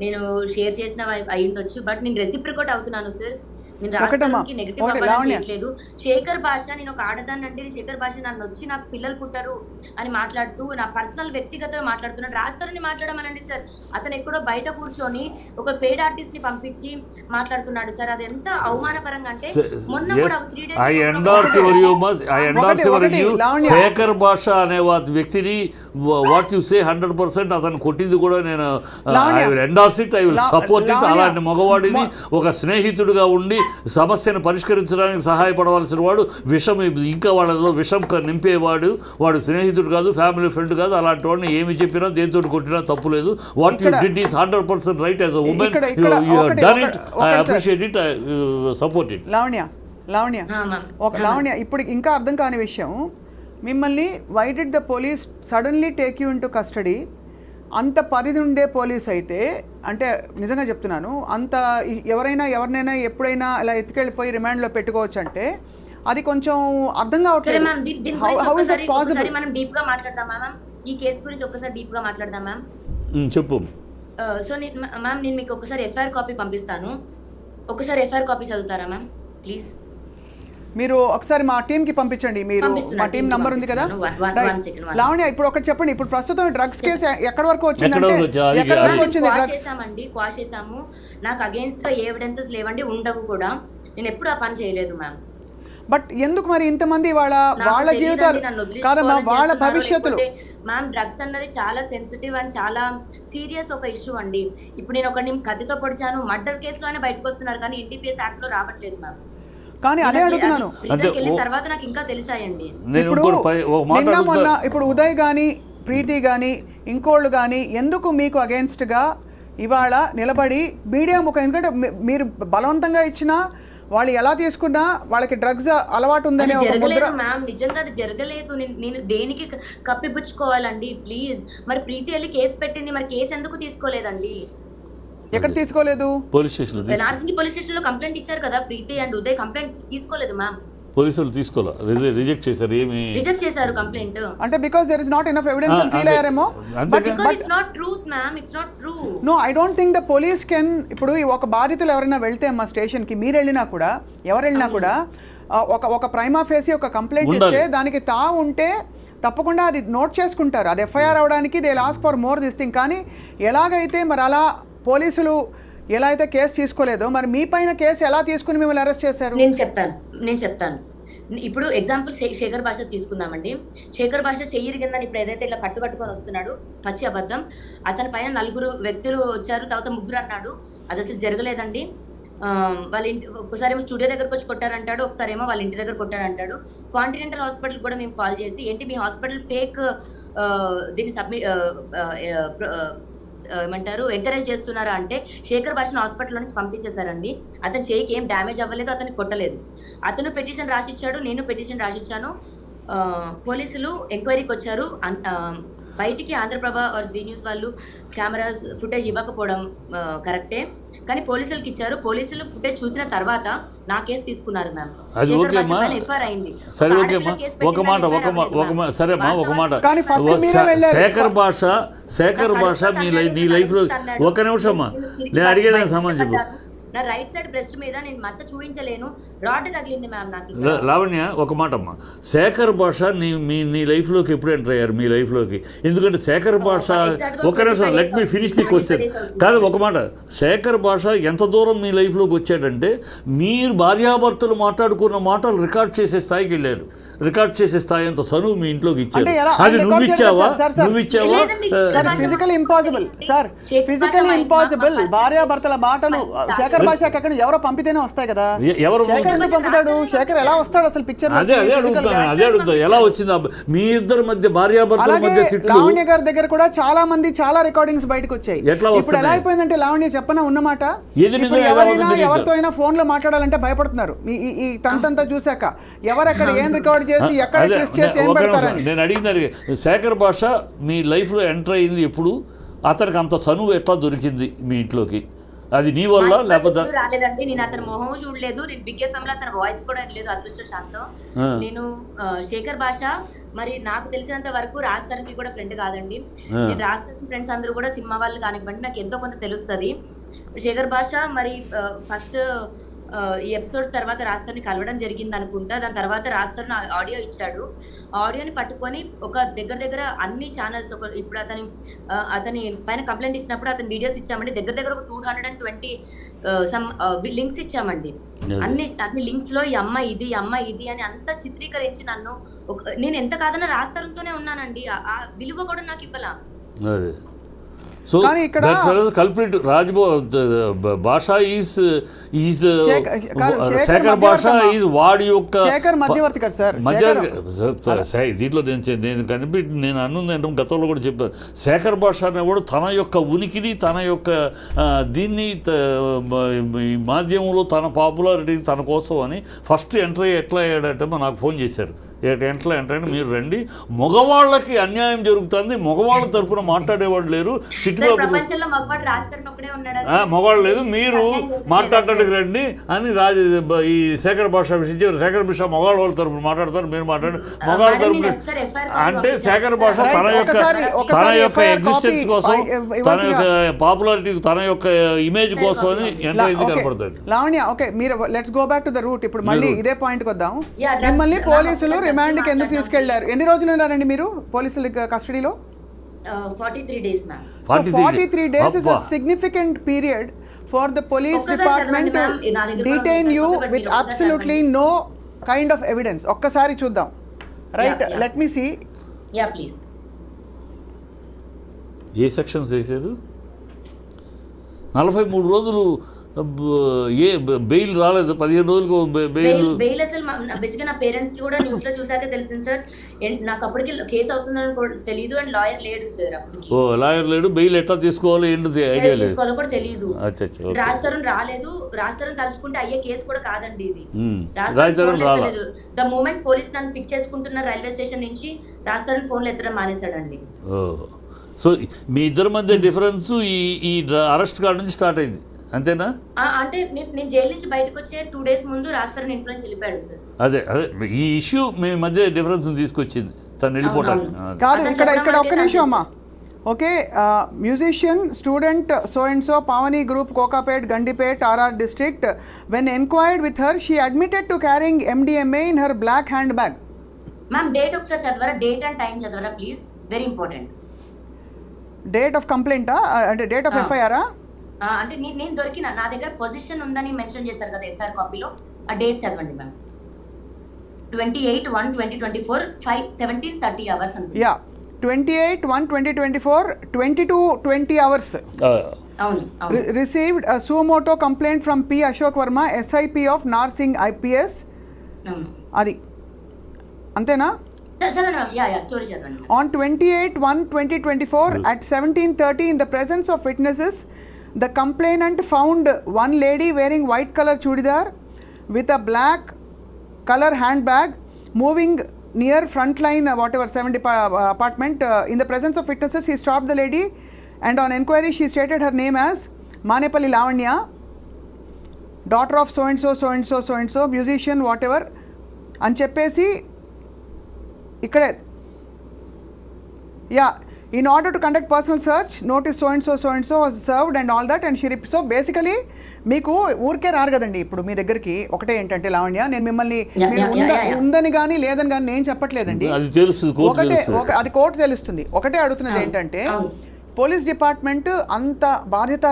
నేను షేర్ చేసిన అయి ఉండొచ్చు, బట్ నేను రెసిప్రికేట్ అవుతున్నాను సార్. నేను రాష్ట్రానికి నెగిటివ్ అవ్వాలని చేయట్లేదు. శేఖర్ భాష, నేను ఒక ఆడదాన్ని అంటే శేఖర్ భాష నన్ను వచ్చి నాకు పిల్లలు పుట్టారు అని మాట్లాడుతూ నా పర్సనల్ వ్యక్తిగతంగా మాట్లాడుతున్నాడు. రాస్తారని మాట్లాడమనండి సార్. అతను ఎక్కడో బయట కూర్చొని ఒక పెయిడ్ ఆర్టిస్ట్ ని పంపించి మాట్లాడుతున్నాడు సార్. అది ఎంత అవమానపరంగా అంటే మొన్న కూడా 3 days శేఖర్ భాష అనే వ్యక్తిని వాట్ యు సే 100% అతను కొట్టింది కూడా నేను I will endorse it, I will support it. అలాంటి మగవాడిని ఒక స్నేహితుడిగా ఉండి సమస్యను పరిష్కరించడానికి సహాయపడవలసిన వాడు విషం, ఇంకా వాళ్ళలో విషం నింపేవాడు, వాడు స్నేహితుడు కాదు, ఫ్యామిలీ ఫ్రెండ్ కాదు. అలాంటి వాడిని ఏమి చెప్పినా దేంతో కొట్టినా తప్పు లేదు. What you did is 100% right as a woman. You have done it, I appreciate it, I support it. Lavanya ఇప్పుడు ఇంకా అర్థం కాని విషయం, మిమ్మల్ని why did the police suddenly take you into custody? అంత పరిధి ఉండే పోలీస్ అయితే, అంటే నిజంగా చెప్తున్నాను, అంత ఎవరినైనా ఎప్పుడైనా ఇలా ఎత్తుకెళ్ళిపోయి రిమాండ్లో పెట్టుకోవచ్చు అంటే అది కొంచెం అర్థం కావట్లేదు. మనం డీప్ గా మాట్లాడదామా మ్యామ్? ఈ కేసు గురించి ఒక్కసారి డీప్ గా మాట్లాడదాం మ్యామ్. చెప్పు. సో మ్యామ్ నేను మీకు ఒకసారి ఎఫ్ఐఆర్ కాపీ పంపిస్తాను, ఒకసారి ఎఫ్ఐఆర్ కాపీ చదువుతారా మ్యామ్ ప్లీజ్? మీరు ఒకసారి మా టీంకి పంపించండి. మీరు మా టీం నంబర్ ఉంది కదా లావణ్య. ఇప్పుడు ఒకటి చెప్పండి, ఇప్పుడు ప్రస్తుతం డ్రగ్స్ కేసు ఎక్కడి వరకు వచ్చిందండి? క్వాష్ చేసాము. నాకు అగేన్స్ట్ గా ఎవిడెన్సెస్ లేవండి, ఉండవు కూడా. నేను ఎప్పుడు ఆ పని చేయలేదు మ్యామ్. బట్ ఎందుకు మరి ఇంతమంది వాళ్ళ జీవితాలు కాదమ్మా, వాళ్ళ భవిష్యత్తులు మ్యామ్? డ్రగ్స్ అన్నది చాలా సెన్సిటివ్ అండ్ చాలా సీరియస్ ఒక ఇష్యూ అండి. ఇప్పుడు నేను ఒకరిని కత్తితో పొడిచాను, మర్డర్ కేసులోనే బయటకు వస్తున్నారు, కానీ ఎన్డీపీఎస్ యాక్ట్ లో రావట్లేదు మ్యామ్. కానీ అదే అడుగుతున్నాను, తర్వాత నాకు ఇంకా తెలిసాయండి. ఇప్పుడు ఉదయ్ కానీ ప్రీతి కానీ ఇంకోళ్ళు కానీ ఎందుకు మీకు అగేన్స్ట్గా ఇవాళ నిలబడి మీడియా ముఖం, ఎందుకంటే మీరు బలవంతంగా ఇచ్చినా వాళ్ళు ఎలా తీసుకున్నా వాళ్ళకి డ్రగ్స్ అలవాటు ఉందనే ఒక ముద్ర. జరగలేదు మ్యామ్, నిజంగా అది జరగలేదు. నేను దేనికి కప్పిపుచ్చుకోవాలండి ప్లీజ్? మరి ప్రీతి వెళ్ళి కేసు పెట్టింది, మరి కేసు ఎందుకు తీసుకోలేదండి? ఎక్కడ తీసుకోలేదు? పోలీస్ స్టేషన్లో నార్సింగి పోలీస్ స్టేషన్ లో కంప్లైంట్ ఇచ్చారు కదా ప్రీతి అండ్ ఉదయ్, కంప్లైంట్ తీసుకోలేదు మ్యామ్. పోలీసులు తీసుకోవాలి, రిజెక్ట్ చేశారు. రిజెక్ట్ చేశారు కంప్లైంట్. అంటే because there is not enough evidence అని ఫీల్ అయ్యారేమో. But it's not truth ma'am, it's not true. No, I don't think the police can. ఇప్పుడు ఒక బాధితులు ఎవరైనా వెళ్తే మా స్టేషన్కి, మీరు వెళ్ళినా కూడా, ఎవరు వెళ్ళినా కూడా ఒక ప్రైమా ఫేసి ఒక కంప్లైంట్ ఇస్తే దానికి ఉంటే తప్పకుండా అది నోట్ చేసుకుంటారు. అది ఎఫ్ఐఆర్ అవడానికి they ask for more this thing. కానీ ఎలాగైతే మరి అలా పోలీసులు ఎలా అయితే కేసు తీసుకోలేదో, మరి మీ పైన కేసు ఎలా తీసుకుని మిమ్మల్ని అరెస్ట్ చేశారు? నేను చెప్తాను. ఇప్పుడు ఎగ్జాంపుల్ శేఖర్ భాష తీసుకుందామండి. శేఖర్ భాష చెయ్యిరిగిందని ఇప్పుడు ఏదైతే ఇలా కట్టుకొని వస్తున్నాడు, పచ్చి అబద్ధం. అతని పైన 4 వ్యక్తులు వచ్చారు, తర్వాత 3 అన్నాడు. అది అసలు జరగలేదండి. వాళ్ళ ఇంటి ఒకసారి ఏమో స్టూడియో దగ్గరకు వచ్చి కొట్టారంటాడు, ఒకసారి ఏమో వాళ్ళ ఇంటి దగ్గర కొట్టారంటాడు. కాంటినెంటల్ హాస్పిటల్ కూడా మేము కాల్ చేసి, ఏంటి మీ హాస్పిటల్ ఫేక్ దీన్ని ఏమంటారు ఎంకరేజ్ చేస్తున్నారా అంటే, శేఖర్ భాషను హాస్పిటల్ నుంచి పంపించేశారండి. అతని చేయికి ఏం డ్యామేజ్ అవ్వలేదు, అతనికి కొట్టలేదు. అతను పిటిషన్ రాసిచ్చాడు, నేను పిటిషన్ రాసిచ్చాను. పోలీసులు ఎంక్వైరీకి వచ్చారు. బయటికి ఆంధ్రప్రభ ఆర్ జీ న్యూస్ వాళ్ళు కెమెరాస్ ఫుటేజ్ ఇవ్వకపోవడం కరెక్టే, కానీ పోలీసులకి ఇచ్చారు. పోలీసులు ఫుటేజ్ చూసిన తర్వాత నా కేసు తీసుకున్నారు మ్యామ్. ఎఫ్ఐఆర్ అయింది. సరే ఓకేమ్మా, ఒక మాట. శేఖర్ భాష నీ లైఫ్ లో ఒక నిమిషమ్మా, నేను అడిగేదానికి సమాధానం చెప్పు. నా రైట్ సైడ్ బ్రెస్ట్ మీద నేను మచ్చ చూపించలేను, రాడ్ తగిలింది మ్యామ్ నాకు. లావణ్య, ఒక మాట అమ్మా, శేఖర్ భాష నీ లైఫ్లోకి ఎప్పుడు ఎంటర్ అయ్యారు మీ లైఫ్లోకి? ఎందుకంటే శేఖర్ భాష, ఒక నిమిషం, let me finish the question. కాదు, ఒక మాట, శేఖర్ భాష ఎంత దూరం మీ లైఫ్లోకి వచ్చాడంటే, మీరు భార్యాభర్తలు మాట్లాడుకున్న మాటలు రికార్డ్ చేసే స్థాయికి వెళ్ళారు. రికార్డ్ చేసే స్థాయి అంత చనువు మీ ఇంట్లోకి ఇచ్చారు. అది నువ్వు ఇచ్చావా? Physical impossible sir, physical impossible. భార్యాభర్తల మాటలు శేఖర్ భాషకి ఎక్కడ ఎవరో పంపితేనే వస్తాయి కదా. ఎవరు పంపుతాడు? శేఖర్ ఎలా వస్తాడు అసలు పిక్చర్? అదే అడుగుతా, ఎలా వచ్చింది మీ ఇద్దరి మధ్య, భార్యాభర్తల మధ్య తిట్లు? లావణ్య గారి దగ్గర కూడా చాలా రికార్డింగ్స్ బయటకు వచ్చాయి. ఇప్పుడు ఎలా అయిపోయిందంటే, లావణ్య చెప్పనా ఉన్నమాట, ఎవరితో అయినా ఫోన్ లో మాట్లాడాలంటే భయపడుతున్నారు. ఈ తంతంతా చూసాక ఎవరెక్కడ ఏం రికార్డ్ చేసి ఎక్కడ టెస్ట్ చేసి ఏం పెడతారని. నేను అడిగింది, శేఖర్ భాష మీ లైఫ్లో ఎంటర్ అయింది ఎప్పుడు? అతనికి అంత చనువు ఎట్లా దొరికింది మీ ఇంట్లోకి? అది నీ వల్ల లేకపోతే? రాలేదండి, నేను అతని మొహం చూడలేదు, నేను బిగ్ ఎఫ్ఎం లో అతని వాయిస్ కూడా లేదు, అదృష్టశాంతం. నేను శేఖర్ భాష మరి నాకు తెలిసినంత వరకు రాజధానికి కూడా ఫ్రెండ్ కాదండి. నేను రాజధాని ఫ్రెండ్స్ అందరూ కూడా సినిమా వాళ్ళు కానివ్వండి, నాకు ఎంతో కొంత తెలుస్తుంది. శేఖర్ భాష మరి ఫస్ట్ ఈ ఎపిసోడ్స్ తర్వాత రాజధాని కలవడం జరిగింది అనుకుంటా. దాని తర్వాత రాజధాని ఆడియో ఇచ్చాడు. ఆడియోని పట్టుకొని ఒక దగ్గర అన్ని ఛానల్స్, ఇప్పుడు అతని పైన కంప్లైంట్ ఇచ్చినప్పుడు అతని వీడియోస్ ఇచ్చామండి. దగ్గర ఒక 220 సమ్ లింక్స్ ఇచ్చామండి. అన్ని లింక్స్ లో ఈ అమ్మ ఇది అని అంతా చిత్రీకరించి నేను ఎంత కాదన్నా రాజధానితోనే ఉన్నానండి. ఆ విలువ కూడా నాకు ఇవ్వాల. So that fellow culprit Bhasha is Shekhar Bhasha is వాడి యొక్క శేఖర్ మధ్యవర్తి కదా సార్. దీంట్లో నేను అన్నుందంటే గతంలో కూడా చెప్పాను, శేఖర్ భాష అనేవాడు తన యొక్క ఉనికిని, తన యొక్క దీన్ని మాధ్యమంలో తన పాపులారిటీని తన కోసం అని ఫస్ట్ ఎంటర్ ఎట్లా అయ్యాడంటే నాకు ఫోన్ చేశారు. ఎట్లా అంటే మీరు రండి, మగవాళ్ళకి అన్యాయం జరుగుతుంది, మగవాళ్ళ తరఫున మాట్లాడేవాడు లేరు, మగవాళ్ళు లేదు, మీరు మాట్లాడటానికి రండి అని ఈ శేఖర్ భాష విషయం చెప్పారు. శేఖర్ భాష మగవాళ్ళ తరఫున మాట్లాడతారు, మీరు మాట్లాడండి మగవాళ్ళ తరఫున అంటే శేఖర్ భాష తన యొక్క ఎగ్జిస్టెన్స్ కోసం, తన యొక్క పాపులారిటీ, తన యొక్క ఇమేజ్ కోసం అని ఎంటర్ అయింది కనపడుతుంది. లావణ్య, ఓకే, మీరు let's go back to the route. ఇప్పుడు మళ్ళీ ఇదే పాయింట్కి వద్దాం. మిమ్మల్ని పోలీసులు రిమాండ్కి ఎందుకు తీసుకెళ్లారు? ఎన్ని రోజులు ఉన్నారండి మీరు పోలీసుల కస్టడీలో? 43 days ma'am. 43 days is a significant period for the police department to detain you with absolutely no kind of evidence. ఒక్కసారి చూద్దాం, right? Let me see. Yeah please. ఏ సెక్షన్స్ వేసారు? 43 రోజులు ఏ బెయిల్ రాలేదు 15 రోజులకు బెయిల్. బెయిల్ అసలు బేసిక్గా నా పేరెంట్స్ కి కూడా న్యూస్ లో చూసాక తెలిసింది సార్. నాకు అప్పటికి కేసు అవుతుందని కూడా తెలియదు అండ్ లాయర్ లేడు సార్ అప్పటికి. ఓ లాయర్ లేడు, బెయిల్ ఎట్లా తీసుకోవాలో ఏంటి ఐడియా లేదు. తీసుకోవాలో కూడా తెలియదు. అచ్చా. రాజతరుణ్ రాలేదు, రాజతరుణ్ తలుచుకుంటే అయ్యే కేసు కూడా కాదండి ఇది. రాజతరుణ్ రాలేదు. ద మూమెంట్ పోలీస్ నన్ను పిక్ చేసుకుంటున్న రైల్వే స్టేషన్ నుంచి రాజతరుణ్ ఫోన్లు ఎత్తడం మానేశాడండి. సో మీ ఇద్దరి మధ్య డిఫరెన్స్ ఈ అరెస్ట్ కాడ నుంచి స్టార్ట్ అయింది అంతేనా? అంటే నేను జైలు నుంచి బయటకు వచ్చే 2 days ముందు రాజతరుణ్ ఇంట్లో నుంచి వెళ్ళిపోయాడు సార్. అదే ఈ ఇష్యూ మీ మధ్య డిఫరెన్స్ తీసుకొచ్చింది, తను వెళ్ళిపోవడానికి. కాదు, ఇక్కడ ఒక్క నిమిషం అమ్మా. Okay, musician student so and so Pavani group Kokapet Gandipet RR district. When enquired with her, she admitted to carrying MDMA in her black handbag. Ma'am date ఒకసారి చదవరా, డేట్ అండ్ టైం చదవరా please, very important. Date of కంప్లైంటా అంటే date of FIR? అంటే నేను దొరికిన నా దగ్గర పొజిషన్ ఉందని మెన్షన్ చేస్తారు కదా FIR కాపీలో, ఆ డేట్ చదవండి మ్యామ్. 28/1/2024 5:17:30 hours అనుకుంటా. Yeah, 28/1/2024 22:20 hours. అవును. Received a suo motu complaint from P. Ashok Verma, SIP of Narsingh IPS. అవును. అది అంతేనా? చదవండి మ్యామ్. యా స్టోరీ చదవండి. On 28/1/2024 at 17:30 in the presence of witnesses, the complainant found one lady wearing white color chudidar with a black color handbag moving near frontline whatever 70 apartment. In the presence of witnesses, he stopped the lady and on enquiry she stated her name as Manepalli Lavanya, daughter of so and so so and so so and so, musician whatever అని చెప్పేసి ఇక్కడే yeah in order to conduct personal search notice so and so was served and all that and she so basically మీకు ఊరికే రారు కదండి ఇప్పుడు మీ దగ్గరికి. ఒకటే ఏంటంటే లావణ్య, నేను మిమ్మల్ని ఉందని కానీ లేదని కానీ నేను చెప్పట్లేదండి, ఒకటే అది కోర్టు తెలుస్తుంది. ఒకటే అడుగుతున్నది ఏంటంటే పోలీస్ డిపార్ట్మెంట్ అంత బాధ్యత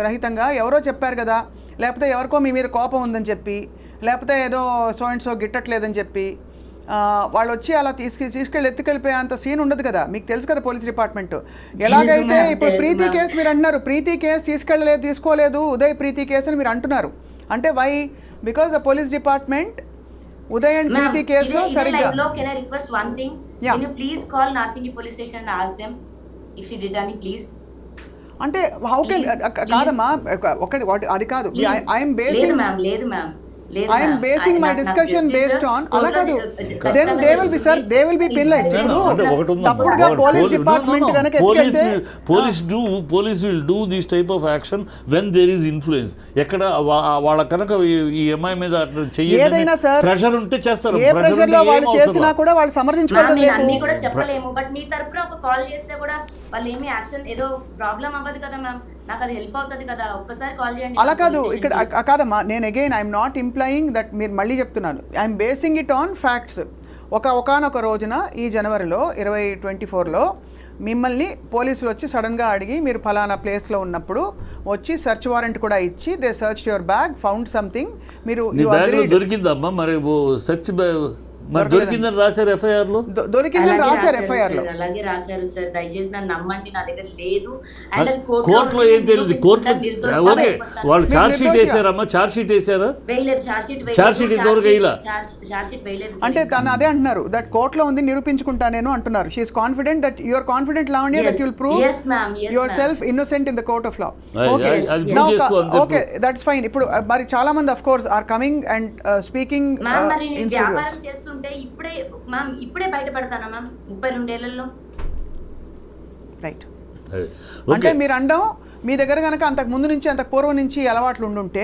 రహితంగా ఎవరో చెప్పారు కదా, లేకపోతే ఎవరికో మీ మీద కోపం ఉందని చెప్పి, లేకపోతే ఏదో సో అండ్ సో గిట్టట్లేదని చెప్పి వాళ్ళు వచ్చి అలా తీసుకెళ్ళి ఎత్తుకెళ్ళిపోయేంత సీన్ ఉండదు కదా. మీకు తెలుసు కదా పోలీస్ డిపార్ట్మెంట్ ఎలాగైతే. ఇప్పుడు ప్రీతి కేసు మీరు అంటున్నారు, ప్రీతి కేసు తీసుకోలేదు ఉదయ్ ప్రీతి కేసు అని మీరు అంటున్నారు. అంటే why? Because the police department Uday and Preethi కేసులో సరిగ్గా. Can I request one thing? Can you please call Narsingi police station and ask them if she did any, please? అంటే హౌ కెన్ కాదమ్మా, ఒకటి అది కాదు. I'm basing I am basing my discussion based on అలా కాదు. Then they will be, sir, they will be penalized. ఇప్పుడు తప్పుడుగా police department కనుక ఎత్తుకెళ్తే police will do this type of action when there is influence. ఎక్కడ వాళ్ళ కనుక ఈ అమ్మాయి మీద ఏదైనా సార్ ప్రెషర్ ఉంటే చేస్తారు. ఏ ప్రెషర్ లో వాళ్ళు చేసినా కూడా వాళ్ళు సమర్థించుకోవడం లేదు. అన్ని కూడా చెప్పలేము, బట్ మీ తరపున ఒక కాల్ చేస్తే కూడా వాళ్ళు ఏమి యాక్షన్ ఏదో ప్రాబ్లం అవ్వదు కదా మ్యామ్, నాకు అది హెల్ప్ అవుతుంది కదా, ఒక్కసారి కాల్ చేయండి. అలా కాదు, ఇక్కడ కాదమ్మా, నేను again I'm not employing that, మీరు మళ్ళీ చెప్తున్నాను, I'm basing it on facts. ఒకానొక రోజున ఈ జనవరిలో 2024లో మిమ్మల్ని పోలీసులు వచ్చి సడన్గా అడిగి మీరు ఫలానా ప్లేస్లో ఉన్నప్పుడు వచ్చి సెర్చ్ వారెంట్ కూడా ఇచ్చి they search your bag, found something. మీరు దొరికిందమ్మా మరి సెర్చ్ దొరికిందని రాశారు FIR లో, దొరికిందని రాశారు FIR లో. అలాగే రాశారు సార్, దయచేసి నన్ను నమ్మండి, నా దగ్గర లేదు. అండ్ కోర్టులో ఏం తెలియదు, కోర్టులో ఓకే వాళ్ళు ఛార్జ్ షీట్ వేసారమ్మా, ఛార్జ్ షీట్ వేసారా? వేయలేదు, ఛార్జ్ షీట్ ఇంతవరకు వేయలా. ఛార్జ్ షీట్ వేయలేదు అంటే తను అదే అంటున్నారు, దట్ కోర్టులో ఉంది నిరూపించుకుంటా నేను అంటున్నారు. She is confident that you are confident Lavanya that you will prove yourself innocent in the court of law. Okay that's fine. ఇప్పుడు మరి చాలా మంది of course are coming and speaking in studios. ఇప్పుడే బయటపడతానా మ్యామ్ 32 ఏళ్లలో? Right. అంటే మీరు అండం మీ దగ్గర కనుక అంతకు ముందు నుంచి అంతకు పూర్వం నుంచి అలవాట్లు ఉండుంటే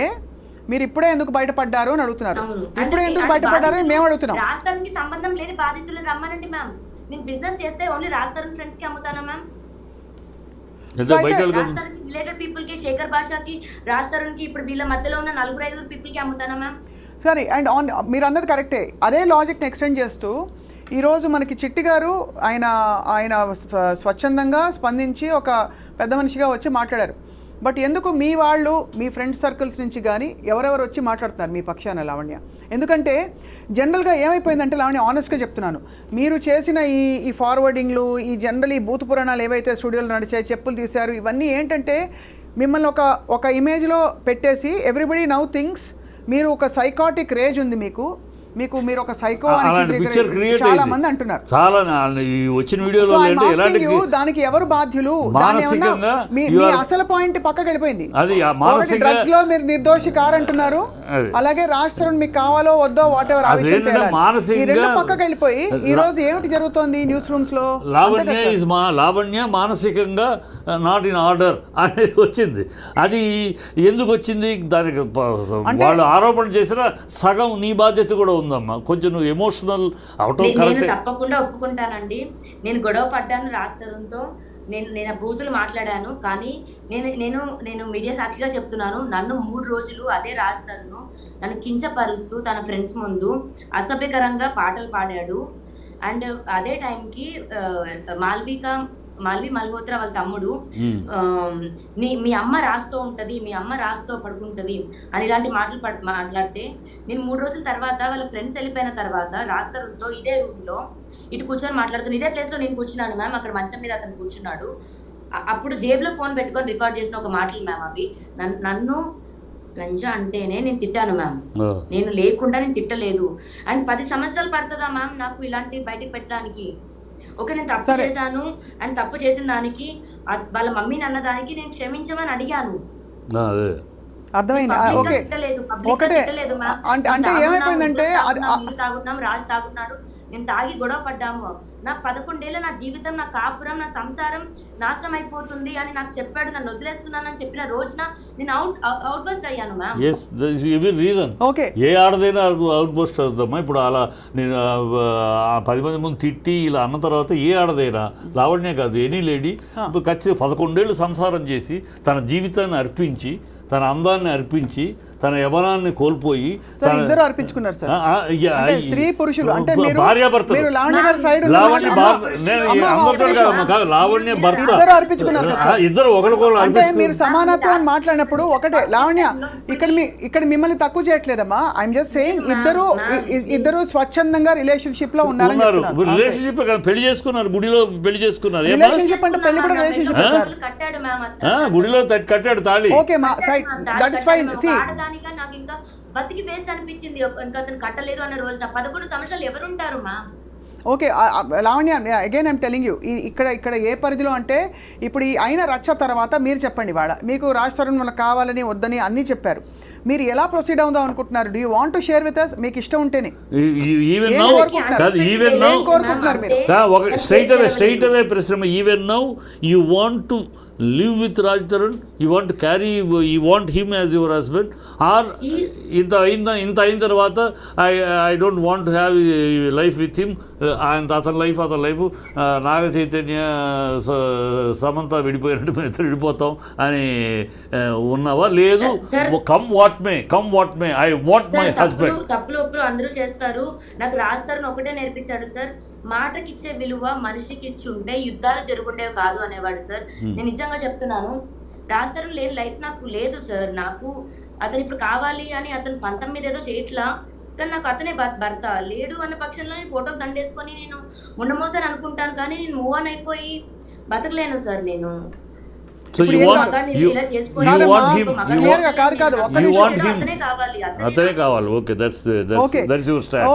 మీరు ఇప్పుడే ఎందుకు బయటపడ్డారు అని అడుగుతున్నారు. ఇప్పుడే ఎందుకు బయటపడ్డారు అని మేము అడుగుతున్నాం. రాజధానికి సంబంధం లేని బాధితులను రమ్మనండి మ్యామ్. నేను బిజినెస్ చేస్తే ఓన్లీ రాజధాని ఫ్రెండ్స్ కి అమ్ముతానా మ్యామ్? రిలేటెడ్ పీపుల్ కి, శేఖర్ భాషకి, రాజధానికి, ఇప్పుడు వీళ్ళ మధ్యలో ఉన్న 4-5 పీపుల్ కి అమ్ముతానా మ్యామ్? సరే, అండ్ మీరు అన్నది కరెక్టే. అదే లాజిక్ని ఎక్స్టెండ్ చేస్తూ ఈరోజు మనకి చిట్టి గారు ఆయన స్వచ్ఛందంగా స్పందించి ఒక పెద్ద మనిషిగా వచ్చి మాట్లాడారు. బట్ ఎందుకు మీ వాళ్ళు మీ ఫ్రెండ్ సర్కిల్స్ నుంచి కానీ ఎవరెవరు వచ్చి మాట్లాడుతున్నారు మీ పక్షాన లావణ్య? ఎందుకంటే జనరల్గా ఏమైపోయిందంటే లావణ్య, ఆనెస్ట్గా చెప్తున్నాను, మీరు చేసిన ఈ ఫార్వర్డింగ్లు, ఈ జనరల్ ఈ బూత్ పురాణాలు ఏవైతే స్టూడియోలో నడిచాయి, చెప్పులు తీశారు, ఇవన్నీ ఏంటంటే మిమ్మల్ని ఒక ఇమేజ్లో పెట్టేసి ఎవ్రీబడి నౌ థింగ్స్ మీరు ఒక సైకాటిక్ రేజ్ ఉంది మీరు ఒక సైకో అలాంటి పిక్చర్ క్రియేట్ చాలా మంది అంటున్నారు. చాలా ఈ వచ్చిన వీడియోలో దానికి ఎవరు బాధ్యులు? మానసికంగా మీ అసలు పాయింట్ పక్కకి వెళ్ళిపోయింది. అది మానసికంగా డ్రగ్స్ లో మీరు నిర్దోషి కారంటున్నారు, అలాగే రాజ్ తరుణ్ మీకు కావాలో వద్దో వాట్ ఎవర్ మానసికంగా పక్కకి వెళ్ళిపోయి ఈ రోజు ఏమిటి జరుగుతోంది న్యూస్ రూమ్స్ లో? లావణ్య మానసికంగా నాట్ ఇన్ ఆర్డర్ అనేది వచ్చింది. అది ఎందుకు వచ్చింది? దానికి వాళ్ళు ఆరోపణ చేసిన సగం నీ బాధ్యత కూడా ఉందమ్మా. కొంచెం నువ్వు ఎమోషనల్ అవటం కరెక్ట్. తప్పకుండా ఒప్పుకుంటానండి. నేను గొడవ పడ్డాను రాజ్ తరుణ్తో, నేను ఆ బూతులు మాట్లాడాను. కానీ నేను మీడియా సాక్షిగా చెప్తున్నాను, నన్ను 3 రోజులు అదే రాజ్ తరుణ్ నన్ను కించపరుస్తూ తన ఫ్రెండ్స్ ముందు అసభ్యకరంగా పాటలు పాడాడు. అండ్ అదే టైంకి మాల్వి మల్హోత్రా వాళ్ళ తమ్ముడు మీ అమ్మ రాస్తూ ఉంటది, మీ అమ్మ రాస్తూ పడుకుంటది అని ఇలాంటి మాటలు మాట్లాడితే నేను 3 రోజుల తర్వాత వాళ్ళ ఫ్రెండ్స్ వెళ్ళిపోయిన తర్వాత రాజ్ తరుణ్తో ఇదే రూమ్లో ఇటు కూర్చొని మాట్లాడుతున్నాను. ఇదే ప్లేస్లో నేను కూర్చున్నాను మ్యామ్, అక్కడ మంచం మీద అతను కూర్చున్నాడు. అప్పుడు జేబులో ఫోన్ పెట్టుకొని రికార్డ్ చేసిన ఒక మాటలు మ్యామ్ అవి. నన్ను లంజా అంటేనే నేను తిట్టాను మ్యామ్, నేను లేకుండా నేను తిట్టలేదు. అండ్ 10 సంవత్సరాలు పడుతుందా మ్యామ్ నాకు ఇలాంటి బయటకు పెట్టడానికి? నేను తప్పు చేశాను అండ్ తప్పు చేసిన దానికి వాళ్ళ మమ్మీని అన్నదానికి నేను క్షమించమని అడిగాను. అర్థమైంది. ఓకే, ఒకటే అంటే ఏమైపోయిందంటే తాగుతున్నాం, రాజు తాగుతున్నాడు, నేను తాగి గొడవ పడ్డాము. నా 11 ఏళ్ళ నా జీవితం, నా కాపురం, నా సంసారం నాశనం అయిపోతుంది అని నాకు చెప్పాడు. నన్ను వదిలేస్తున్నానని చెప్పిన రోజున నేను అవుట్ బస్ట్ అయ్యాను మ్యామ్. ఓకే, ఏ ఆడదైనా అవుట్ బస్ట్ అవుతామా? ఇప్పుడు అలా నేను 10 మంది ముందు తిట్టి ఇలా అన్న తర్వాత ఏ ఆడదైనా, లావణ్య కాదు ఎనీ లేడీ ఖచ్చితంగా 11 ఏళ్ళు సంసారం చేసి తన జీవితాన్ని అర్పించి, తన అందాన్ని అర్పించి, తన యవనాన్ని కోల్పోయి ఇద్దరు అర్పించుకున్నారు సార్. స్త్రీ పురుషులు అంటే భార్యాభర్తలు. లావణ్య భర్త ఇద్దరు ఒకరికొకరు అంటే మీరు సమానత్వం అని మాట్లాడినప్పుడు ఒకటే లావణ్య ఇక్కడ మిమ్మల్ని తక్కువ చేయట్లేదమ్మా. ఐఎమ్ జస్ట్ సేయింగ్ ఇద్దరు స్వచ్ఛందంగా రిలేషన్షిప్ లో ఉన్నారు. రిలేషన్షిప్ పెళ్లి చేసుకున్నారు, గుడిలో పెళ్లి చేసుకున్నారు. రిలేషన్షిప్ అంటే పెళ్లి కూడా రిలేషన్షిప్ గుడిలో కట్టాడు తాళి. ఓకే మా side that is fine. See నాకు ఇంకా బతికి వేస్ట్ అనిపించింది. ఇంకా అతను కట్టలేదు అన్న రోజున 11 సంవత్సరాలు ఎవరుంటారు మా? Okay Lavanya, again I'm telling you, ఇక్కడ ఏ పరిధిలో అంటే ఇప్పుడు ఈ అయిన రచ్చ తర్వాత మీరు చెప్పండి, మీకు రాజ్ తరుణ్ మనకు కావాలని వద్దని అన్నీ చెప్పారు, మీరు ఎలా ప్రొసీడ్ అవుదాం అనుకుంటున్నారు? Do you want to share with us? మీకు ఇష్టం ఉంటేనే కోరుకుంటున్నారు మీరు? స్ట్రైట్ అవే ప్రశ్న. Even now you want to live with Raj Tarun, you want to carry, you want him as your husband, or ఇంత అయిన తర్వాత I don't want to have life with him, and అతని లైఫ్ నాగ చైతన్య సమంత విడిపోయినట్టు మేము ఇద్దరు విడిపోతాం అని ఉన్నావా? లేదు, come what may I want my husband. తప్పులు ఒప్పులు అందరూ చేస్తారు. నాకు రాజ్ తరుణ్ ఒకటే నేర్పించాడు సార్, మాటకిచ్చే విలువ మనిషికి ఇచ్చి ఉంటే యుద్ధాలు జరుగుండేవి కాదు అనేవాడు సార్. నేను నిజంగా చెప్తున్నాను, రాజ్ తరుణ్ లేని లైఫ్ నాకు లేదు సార్. నాకు అతను ఇప్పుడు కావాలి అని అతను 19 ఏదో చేయట్లా, కానీ నాకు అతనే భర్త. లేడు అన్న పక్షంలో నేను ఫోటోకి దండేసుకొని నేను ఉండమోసారి అనుకుంటాను, కానీ నేను మూవ్ ఆన్ అయిపోయి బతకలేను సార్. నేను అతనే కావాలి.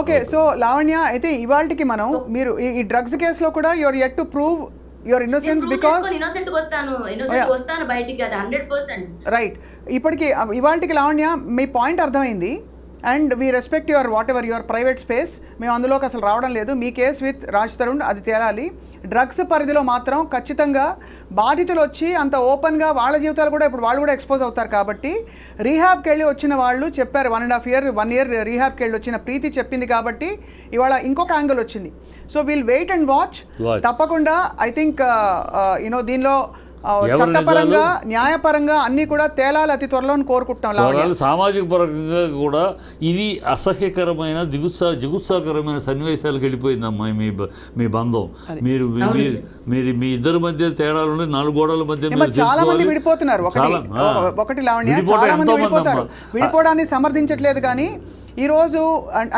ఓకే, సో లావణ్య అయితే ఇవాళకి మనం మీరు ఈ డ్రగ్స్ కేసులో కూడా your yet to prove your innocence because వస్తాను బయటికి, అది 100%. రైట్. ఇప్పటికి ఇవాళకి లావణ్య మీ పాయింట్ అర్థమైంది, and we respect your what ever your private space. మేము అందులోకి అసలు రావడం లేదు. మీ కేసు విత్ రాజ్ తరుణ్ అది తేలాలి. డ్రగ్స్ పరిధిలో మాత్రం ఖచ్చితంగా బాధితులు వచ్చి అంత ఓపెన్గా వాళ్ళ జీవితాలు కూడా ఇప్పుడు వాళ్ళు కూడా ఎక్స్పోజ్ అవుతారు. కాబట్టి రీహాబ్కి వెళ్ళి వచ్చిన వాళ్ళు చెప్పారు, 1.5 year రీహాబ్కి వెళ్ళి వచ్చిన ప్రీతి చెప్పింది కాబట్టి ఇవాళ ఇంకొక యాంగిల్ వచ్చింది. So we'll wait and watch. తప్పకుండా ఐ థింక్ దీనిలో చట్టపరంగా న్యాయపరంగా అన్నీ కూడా తేలాలి అతి త్వరలో కోరుకుంటున్నాం. సామాజిక పరంగా కూడా ఇది అసహ్యకరమైన జిగుత్సాకరమైన సన్నివేశాలకు వెళ్ళిపోయిందమ్మా మీ బంధం. మీరు మీ ఇద్దరి మధ్య తేడాలు 4 గోడల మధ్య చాలా మంది విడిపోతున్నారు. ఒకటి లావణ్య, చాలా మంది విడిపోతారు. విడిపోవడాన్ని సమర్థించట్లేదు, కానీ ఈరోజు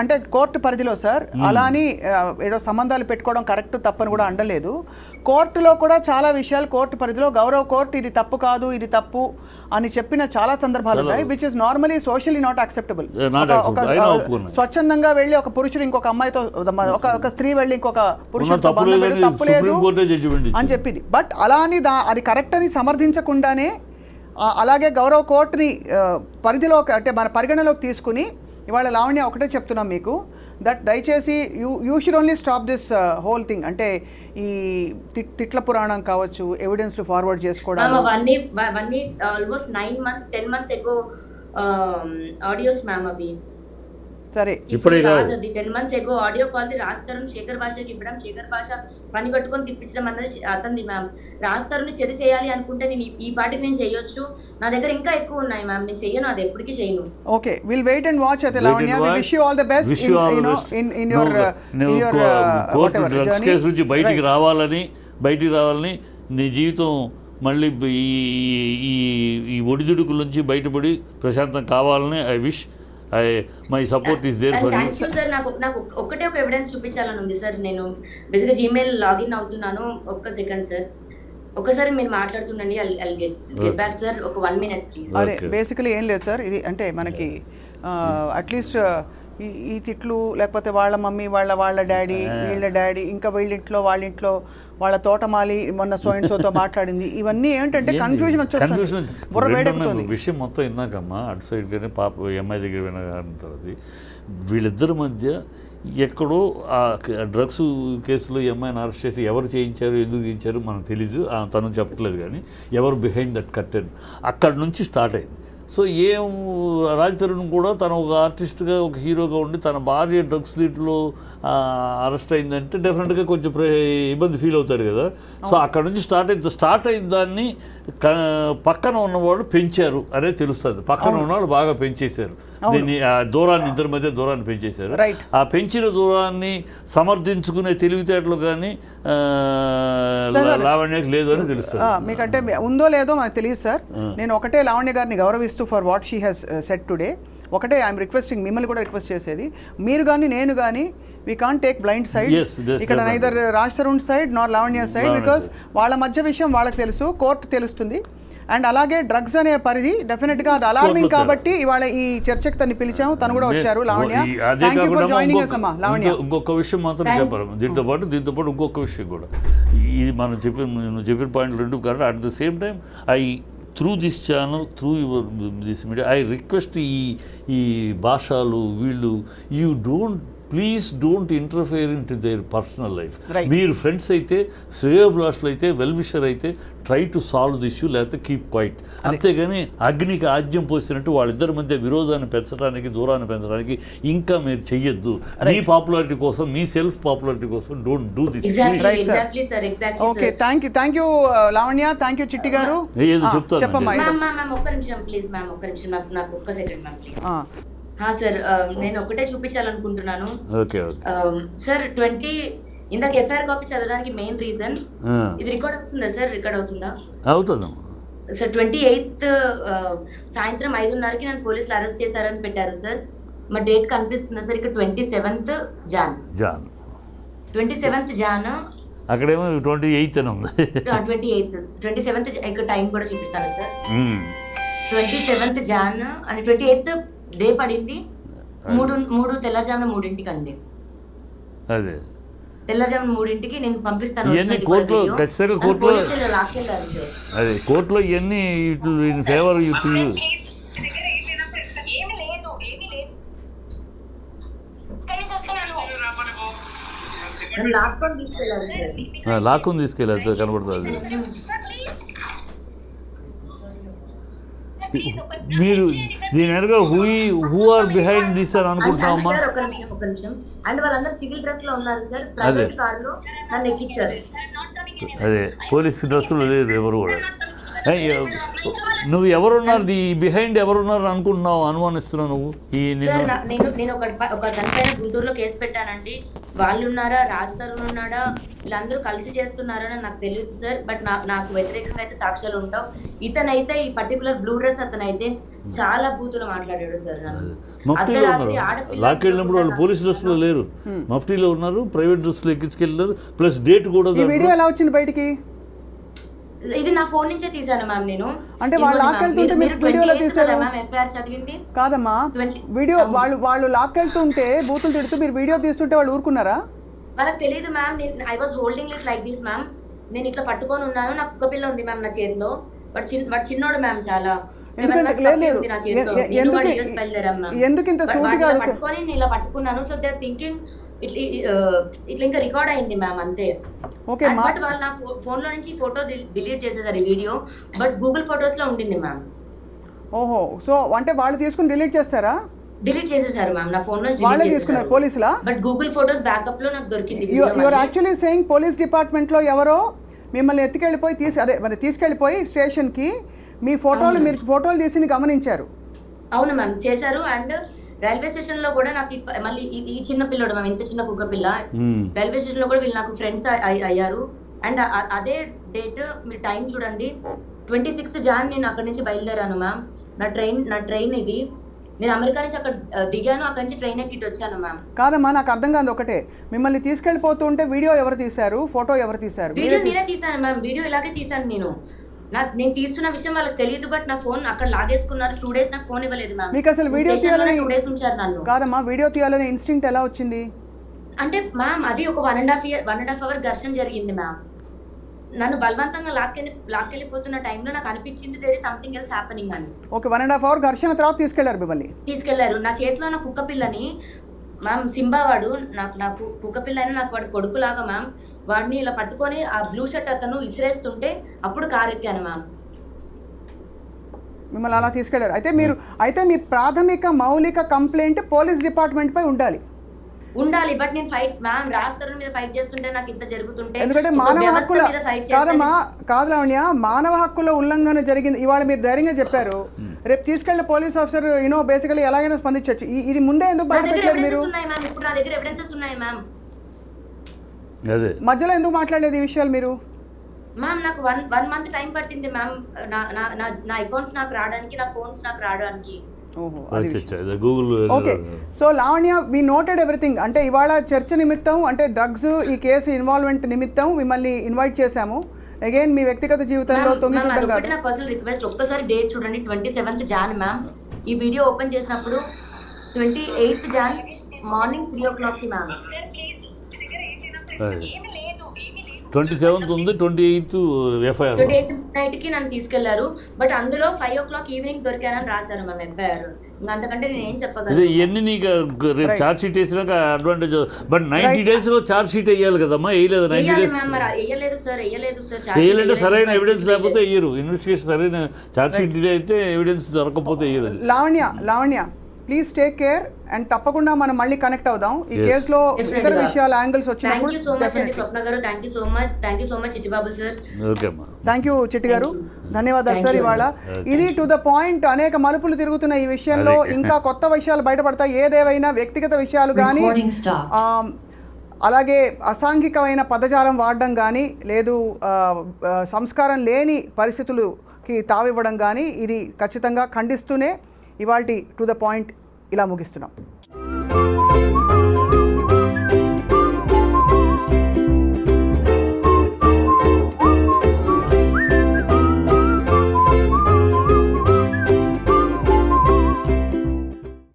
అంటే కోర్టు పరిధిలో సార్ అలా అని ఏదో సంబంధాలు పెట్టుకోవడం కరెక్ట్ తప్పని కూడా అండలేదు. కోర్టులో కూడా చాలా విషయాలు కోర్టు పరిధిలో గౌరవ కోర్టు ఇది తప్పు కాదు ఇది తప్పు అని చెప్పిన చాలా సందర్భాలు ఉన్నాయి, which is normally socially not acceptable. స్వచ్ఛందంగా వెళ్ళి ఒక పురుషుడు ఇంకొక అమ్మాయితో, ఒక స్త్రీ వెళ్ళి ఇంకొక పురుషుడితో బంధం పెట్టి తప్పులేదు అని చెప్పింది. బట్ అలా అని అది కరెక్ట్ అని సమర్థించకుండానే అలాగే గౌరవ కోర్టుని పరిధిలో అంటే మన పరిగణలోకి తీసుకుని ఇవాళ లావణ్య ఒకటే చెప్తున్నాం మీకు, దట్ దయచేసి you should only stop this whole thing. అంటే ఈ తిట్ల పురాణం కావచ్చు, ఎవిడెన్స్లు ఫార్వర్డ్ చేసుకోవడం, అవన్నీ ఆల్మోస్ట్ 9 months 10 months ఎగో ఆడియోస్ మ్యామ్. అవి సరే ఇప్పుడే కాదు, 10 months ఎగో ఆడియో కాల్ రాస్తారు శేఖర్ భాషకి ఇవ్వడం, శేఖర్ భాష పని కట్టుకొని తిప్పించడం అన్నది అతంది మ్యామ్. రాస్తారుని చెడు చేయాలి అనుకుంటే నేను ఈ పాటికి నేను చేయొచ్చు, నా దగ్గర ఇంకా ఎక్కువ ఉన్నాయి మ్యామ్, నేను చెయ్యను, అది ఎప్పటికీ చేయను. Okay, will wait and watch. అయితే Lavanya, we wish you all the best in your court drugs case నుంచి బయటికి రావాలని నీ జీవితం మళ్ళీ ఈ ఒడిదుడుకుల నుంచి బయటపడి ప్రశాంతం కావాలని I wish. My support is there for you. Thank you sir. నాకు ఒక్కటే ఒక ఎవిడెన్స్ చూపించాలని ఉంది సార్. నేను బేసిక్గా జీమెయిల్ లాగిన్ అవుతున్నాను. ఒక్క సెకండ్ సార్, ఒకసారి మీరు మాట్లాడుతుండండి. I'll get back sir. ఒక 1 minute ప్లీజ్. అరే బేసికలీ ఏం లేదు సార్, ఇది అంటే మనకి అట్లీస్ట్ ఈ తిట్లు లేకపోతే వాళ్ళ మమ్మీ వాళ్ళ డాడీ వీళ్ళ డాడీ ఇంకా వీళ్ళింట్లో వాళ్ళ తోటమాలి మొన్న సోతో మాట్లాడింది, ఇవన్నీ ఏంటంటే కన్ఫ్యూజన్ వచ్చేస్తుంది. విషయం మొత్తం విన్నాకమ్మా అటు సైడ్ కానీ పాప అమ్మాయి దగ్గర విన్న తర్వాత వీళ్ళిద్దరి మధ్య ఎక్కడో ఆ డ్రగ్స్ కేసులో అమ్మాయిని అరెస్ట్ చేసి ఎవరు చేయించారు ఎందుకు చేయించారు మనకు తెలీదు, తను చెప్పట్లేదు. కానీ ఎవరు బిహైండ్ దట్ కర్టెన్ అక్కడి నుంచి స్టార్ట్ అయింది. సో రాజ్ తరుణ్ కూడా తను ఒక ఆర్టిస్ట్గా ఒక హీరోగా ఉండి తన భార్య డ్రగ్స్ దీంట్లో అరెస్ట్ అయిందంటే డెఫినెట్గా కొంచెం ఇబ్బంది ఫీల్ అవుతాడు కదా. సో అక్కడ నుంచి స్టార్ట్ అయిన దాన్ని పక్కన ఉన్నవాళ్ళు పెంచారు అనేది తెలుస్తుంది. పక్కన ఉన్నవాళ్ళు బాగా పెంచేశారు దీన్ని, దూరాన్ని ఇద్దరి మధ్య దూరాన్ని పెంచేశారు. ఆ పెంచిన దూరాన్ని సమర్థించుకునే తెలివితేటలు కానీ లావణ్యకి లేదు అని తెలుస్తుంది. మీకంటే ఉందో లేదో మనకు తెలియదు సార్. నేను ఒకటే లావణ్య గారిని గౌరవిస్తూ for what she has said today ఒకటే ఐఎమ్ రిక్వెస్టింగ్, మిమ్మల్ని కూడా రిక్వెస్ట్ చేసేది, మీరు కానీ నేను కానీ we can't take blind sides. ఇక్కడ neither Raj Tarun side Nar Lavanya side, because వాళ్ళ మధ్య విషయం వాళ్ళకి తెలుసు, కోర్టు తెలుస్తుంది. అండ్ అలాగే డ్రగ్స్ అనే పరిధి డెఫినెట్గా అది అలార్మింగ్ కాబట్టి ఇవాళ ఈ చర్చకు తను పిలిచాము, తను కూడా వచ్చారు. Lavanya, thank you for joining us అమ్మా. లావణ్య, ఇంకొక విషయం మాత్రం చెప్పారు దీంతో పాటు ఇంకొక విషయం కూడా, ఇది మనం చెప్పిన పాయింట్ రెండు కాదు. At the same time through this channel, through this media, I request ఈ భాషలు వీళ్ళు, please don't interfere in to their personal life. మీరు ఫ్రెండ్స్ అయితే, శ్రేయోభిలాషులు అయితే, వెల్ విషర్ అయితే try to solve the issue, లేకపోతే కీప్ క్వైట్. అంతేగాని అగ్నికి ఆజ్యం పోసినట్టు వాళ్ళిద్దరి మధ్య విరోధాన్ని పెంచడానికి, దూరాన్ని పెంచడానికి ఇంకా మీరు చెయ్యొద్దు. మీ పాపులారిటీ కోసం, మీ సెల్ఫ్ పాపులారిటీ కోసం don't do this. Okay, thank you Lavanya, thank you చిట్టి గారు. ఏదో చెప్తాను. ఒక్క నిమిషం ప్లీజ్ మ్యామ్, ఒక్క నిమిషం, నాకు ఒక్క సెకండ్ మ్యామ్ ప్లీజ్. సార్ నేను ఒకటే చూపించాలనుకుంటున్నాను సార్. 20 ఇందాక ఎఫ్ఐఆర్ కాపీ చదవడానికి మెయిన్ రీజన్ ఇది. రికార్డ్ అవుతుందా సార్? రికార్డ్ అవుతుందా? అవుతుంది సార్. 28th సాయంత్రం 5:30కి నన్ను పోలీసులు అరెస్ట్ చేశారని పెట్టారు సార్. మా డేట్ కనిపిస్తుందా సార్? ఇక్కడ 27th జాన్. 27th John. అక్కడేమో 28 అని ఉంది. 27th ఇక్కడ టైం కూడా చూపిస్తాను సార్. 27th జాన్ అంటే 28th డే పడింది. 3 తెల్లజామున 3ంటికి అండి. అదే తెల్లజామున 3ంటికి నేను పంపిస్తాను. కోర్టులో ఖచ్చితంగా కోర్టులో అదే కోర్టులో ఇవన్నీ ఫేవర్ లాక్కుని తీసుకెళ్ళారు సార్, కనబడుతుంది. మీరు దీని వెనక హూ ఆర్ బిహైండ్ దిస్ అని అనుకుంటున్నామా? ఒక నిమిషం. అండ్ వాళ్ళందరూ సివిల్ డ్రెస్ లో ఉన్నారు సార్. ప్రైవేట్ కార్ లో నన్ను ఎక్కించారు. అదే పోలీస్ డ్రెస్ లో లేదు ఎవరు కూడా. నువ్వు ఎవరున్నారు బిహైండ్ ఎవరున్నారు అనుకుంటున్నావు, అనుమానిస్తున్నావు నువ్వు ఈ సార్ నేను ఒక దానిపైన గుంటూరులో కేసు పెట్టానండి. వాళ్ళు ఉన్నారా, రాజ్ తరుణ్ ఉన్నాడా, వీళ్ళందరూ కలిసి చేస్తున్నారని నాకు తెలియదు సార్. బట్ నాకు వ్యతిరేకంగా అయితే సాక్ష్యాలు ఉండవు. ఇతనైతే ఈ పర్టికులర్ బ్లూ డ్రెస్ అతనైతే చాలా బూతులు మాట్లాడాడు సార్. నన్ను మఫ్టీలో ఉన్నారు, లాక్కెళ్ళినప్పుడు వాళ్ళు పోలీస్ డ్రెస్లో లేరు, మఫ్టీలో ఉన్నారు, ప్రైవేట్ డ్రెస్లో ఎక్కించుకెళ్ళారు, ప్లస్ డేట్ కూడా. వీడియో ఎలా వచ్చింది బయటికి? ఇది నా ఫోన్ నుంచే తీసాను మ్యామ్ నేను. అంటే వాళ్ళు లాక్కెళ్తుంటే మీరు వీడియోలో తీసారా మ్యామ్? ఎఫ్ఐఆర్ చదివింది కాదమ్మా, వీడియో వాళ్ళు లాక్కెళ్తుంటే బూతులు తిడుతూ మీరు వీడియో తీస్తుంటే వాళ్ళు ఊరుకున్నారా? వాళ్ళకి తెలియదు ma'am. I was holding it like this ma'am. నేను ఇట్లా పట్టుకొని ఉన్నాను, నాకు కుక్క పిల్ల ఉంది మ్యామ్ నా చేతిలో. వాడు చిన్నోడు మ్యామ్, చాలా ఎందుకు ఇంత సూటిగా పట్టుకొని నేను ఇలా పట్టుకున్నాను. సో దే ఆర్ థింకింగ్ ఇట్లా ఇంకా రికార్డ్ అయింది మ్యామ్, అంతే. బట్ వాళ్ళు నా ఫోన్ లో నుంచి ఫోటో డిలీట్ చేసేసారు ఈ వీడియో, బట్ గూగుల్ ఫొటోస్ లో ఉండింది మ్యామ్. ఓహో, సో అంటే వాళ్ళు తీసుకుని డిలీట్ చేస్తారా? డిలీట్ చేసేసారు మ్యామ్, నా ఫోన్ లో వాళ్ళే తీసుకున్నారు పోలీసులా? బట్ గూగుల్ ఫొటోస్ బ్యాకప్ లో నాకు దొరికింది. You are actually saying police department లో ఎవరో మిమ్మల్ని ఎత్తుకెళ్ళిపోయి తీసుకెళ్ళిపోయి స్టేషన్ కి మీ ఫోటోలు మీరు ఫోటోలు తీసి గమనించారు? అవును మ్యామ్, చేశారు. అండ్ రైల్వే స్టేషన్ లో కూడా నాకు మళ్ళీ ఈ చిన్న పిల్లడు మ్యామ్, ఇంత చిన్న కుక్క పిల్ల, రైల్వే స్టేషన్ లో కూడా వీళ్ళు నాకు ఫ్రెండ్స్ అయ్యారు. అండ్ అదే డేట్ మీరు టైం చూడండి, 26th Jan నేను అక్కడి నుంచి బయలుదేరాను మ్యామ్. నా ట్రైన్ ఇది. నేను అమెరికా నుంచి అక్కడ దిగాను, అక్కడి నుంచి ట్రైన్ ఎక్కిట్ వచ్చాను మ్యామ్. కాదమ్మా, నాకు అర్థం కాదు ఒకటే, మిమ్మల్ని తీసుకెళ్ళిపోతుంటే వీడియో ఎవరు తీశారు, ఫోటో ఎవరు తీశారు? వీడియో నేనే తీసాను మ్యామ్, వీడియో ఇలాగే తీసాను నేను. నేను తీస్తున్న విషయం వాళ్ళకి తెలియదు, బట్ నా ఫోన్ అక్కడ లాగేసుకున్నారు. 2 days నాకు ఫోన్ ఇవ్వలేదు మ్యామ్. మీకు అసలు వీడియో తీయాలని 2 days ఉంచారు నన్ను. కాదమ్మా, వీడియో తీయాలని ఇన్స్టింక్ట్ ఎలా వచ్చింది? అంటే మ్యామ్ అది ఒక 1.5 hour ఘర్షణ జరిగింది మ్యామ్. నన్ను బలవంతంగా లాక్కెళ్ళిపోతున్న టైంలో నాకు అనిపించింది there is something else happening అని. ఓకే, 1.5 hour ఘర్షణ తర్వాత తీసుకెళ్లారు. నా చేతిలో నా కుక్క పిల్లని మ్యామ్, సింబా వాడు నాకు కుక్క పిల్ల అని నాకు వాడు కొడుకులాగా మ్యామ్. వాడిని ఇలా పట్టుకొని ఆ బ్లూ షర్ట్ అతను విసిరేస్తుంటే అప్పుడు కారు ఎక్కాను మ్యామ్. మిమ్మల్ని అలా తీసుకెళ్లారు. అయితే మీ ప్రాథమిక మౌలిక కంప్లైంట్ పోలీస్ డిపార్ట్మెంట్ పై ఉండాలి. బట్ నేను ఫైట్ మ్యామ్, రాస్తారు మీద ఫైట్ చేస్తుంటే నాకు ఇంత జరుగుతుంటే, ఎందుకంటే మానవ హక్కుల కాదు లావణ్య, మానవ హక్కుల ఉల్లంఘన జరిగింది. ఇవాళ మీరు ధైర్యంగా చెప్పారు, రేపు తీసుకెళ్లిన పోలీస్ ఆఫీసర్ బేసికలీ ఎలాగైనా స్పందించవచ్చు. ఇది ముందే ఎందుకు బయటపెట్టారు మీరు? ఇప్పుడు నా దగ్గర ఎవిడెన్సెస్ ఉన్నాయి మ్యామ్. మధ్యలో ఎందుకు మాట్లాడలేదు ఈ విషయాలు మీరు? మ్యామ్ నాకు 1 month టైం పట్టింది మ్యామ్, నా అకౌంట్స్ నాకు రావడానికి, నా ఫోన్స్ నాకు రావడానికి. ఓకే, సో లావణ్య, వి నోటెడ్ ఎవ్రీథింగ్. అంటే ఇవాళ చర్చ నిమిత్తం, అంటే డ్రగ్స్ ఈ కేసు ఇన్వాల్వ్మెంట్ నిమిత్తం మిమ్మల్ని ఇన్వైట్ చేశాము. అగైన్ మీ వ్యక్తిగత జీవితంలో నా పర్సనల్ రిక్వెస్ట్, ఒక్కసారి డేట్ చూడండి, 27th Jan మ్యామ్. ఈ వీడియో ఓపెన్ చేసినప్పుడు 28th Jan morning 3 o'clock ma'am. 27th ఉంది, 28th ఎఫ్ఐఆర్. 28th నైట్ కి నన్ను తీసుకెళ్లారు, బట్ అందులో 5 o'clock ఈవినింగ్ దొరికానని రాశారు మ్యామ్ ఎఫ్ఐఆర్. అంతకంటే నేను ఏం చెప్పగలను? ఇవన్నీ నీకు రేపు ఛార్జ్ షీట్ వేసినాక అడ్వాంటేజ్. బట్ 90 days లో ఛార్జ్ షీట్ వేయాలి కదమ్మా, వేయలేదు. 90 days వేయలేదు సార్. వేయాలంటే సరైన ఎవిడెన్స్ లేకపోతే వేయరు. ఇన్వెస్టిగేషన్ సరైన ఛార్జ్ షీట్ డిలే అయితే ఎవిడెన్స్ దొరకకపోతే వేయరు. Lavanya please take care. And తప్పకుండా మనం మళ్ళీ కనెక్ట్ అవుదాం ఈ కేసులో ఇతర విషయాల యాంగిల్స్ వచ్చినప్పుడు. థ్యాంక్ యూ సో మచ్ అండి స్వప్న గారు, thank you so much Chittibabu sir. Thank you చిట్టి గారు, ధన్యవాదాలు సార్. ఇవాళ ఇది టు ద పాయింట్, అనేక మలుపులు తిరుగుతున్న ఈ విషయంలో ఇంకా కొత్త విషయాలు బయటపడతాయి. ఏదేవైనా వ్యక్తిగత విషయాలు కానీ, అలాగే అసాంఘికమైన పదజాలం వాడడం కానీ, లేదు సంస్కారం లేని పరిస్థితులకి తావివ్వడం కానీ, ఇది ఖచ్చితంగా ఖండిస్తూనే ఇవాల్టి టు ద పాయింట్ ఇలా ముగిస్తున్నాం.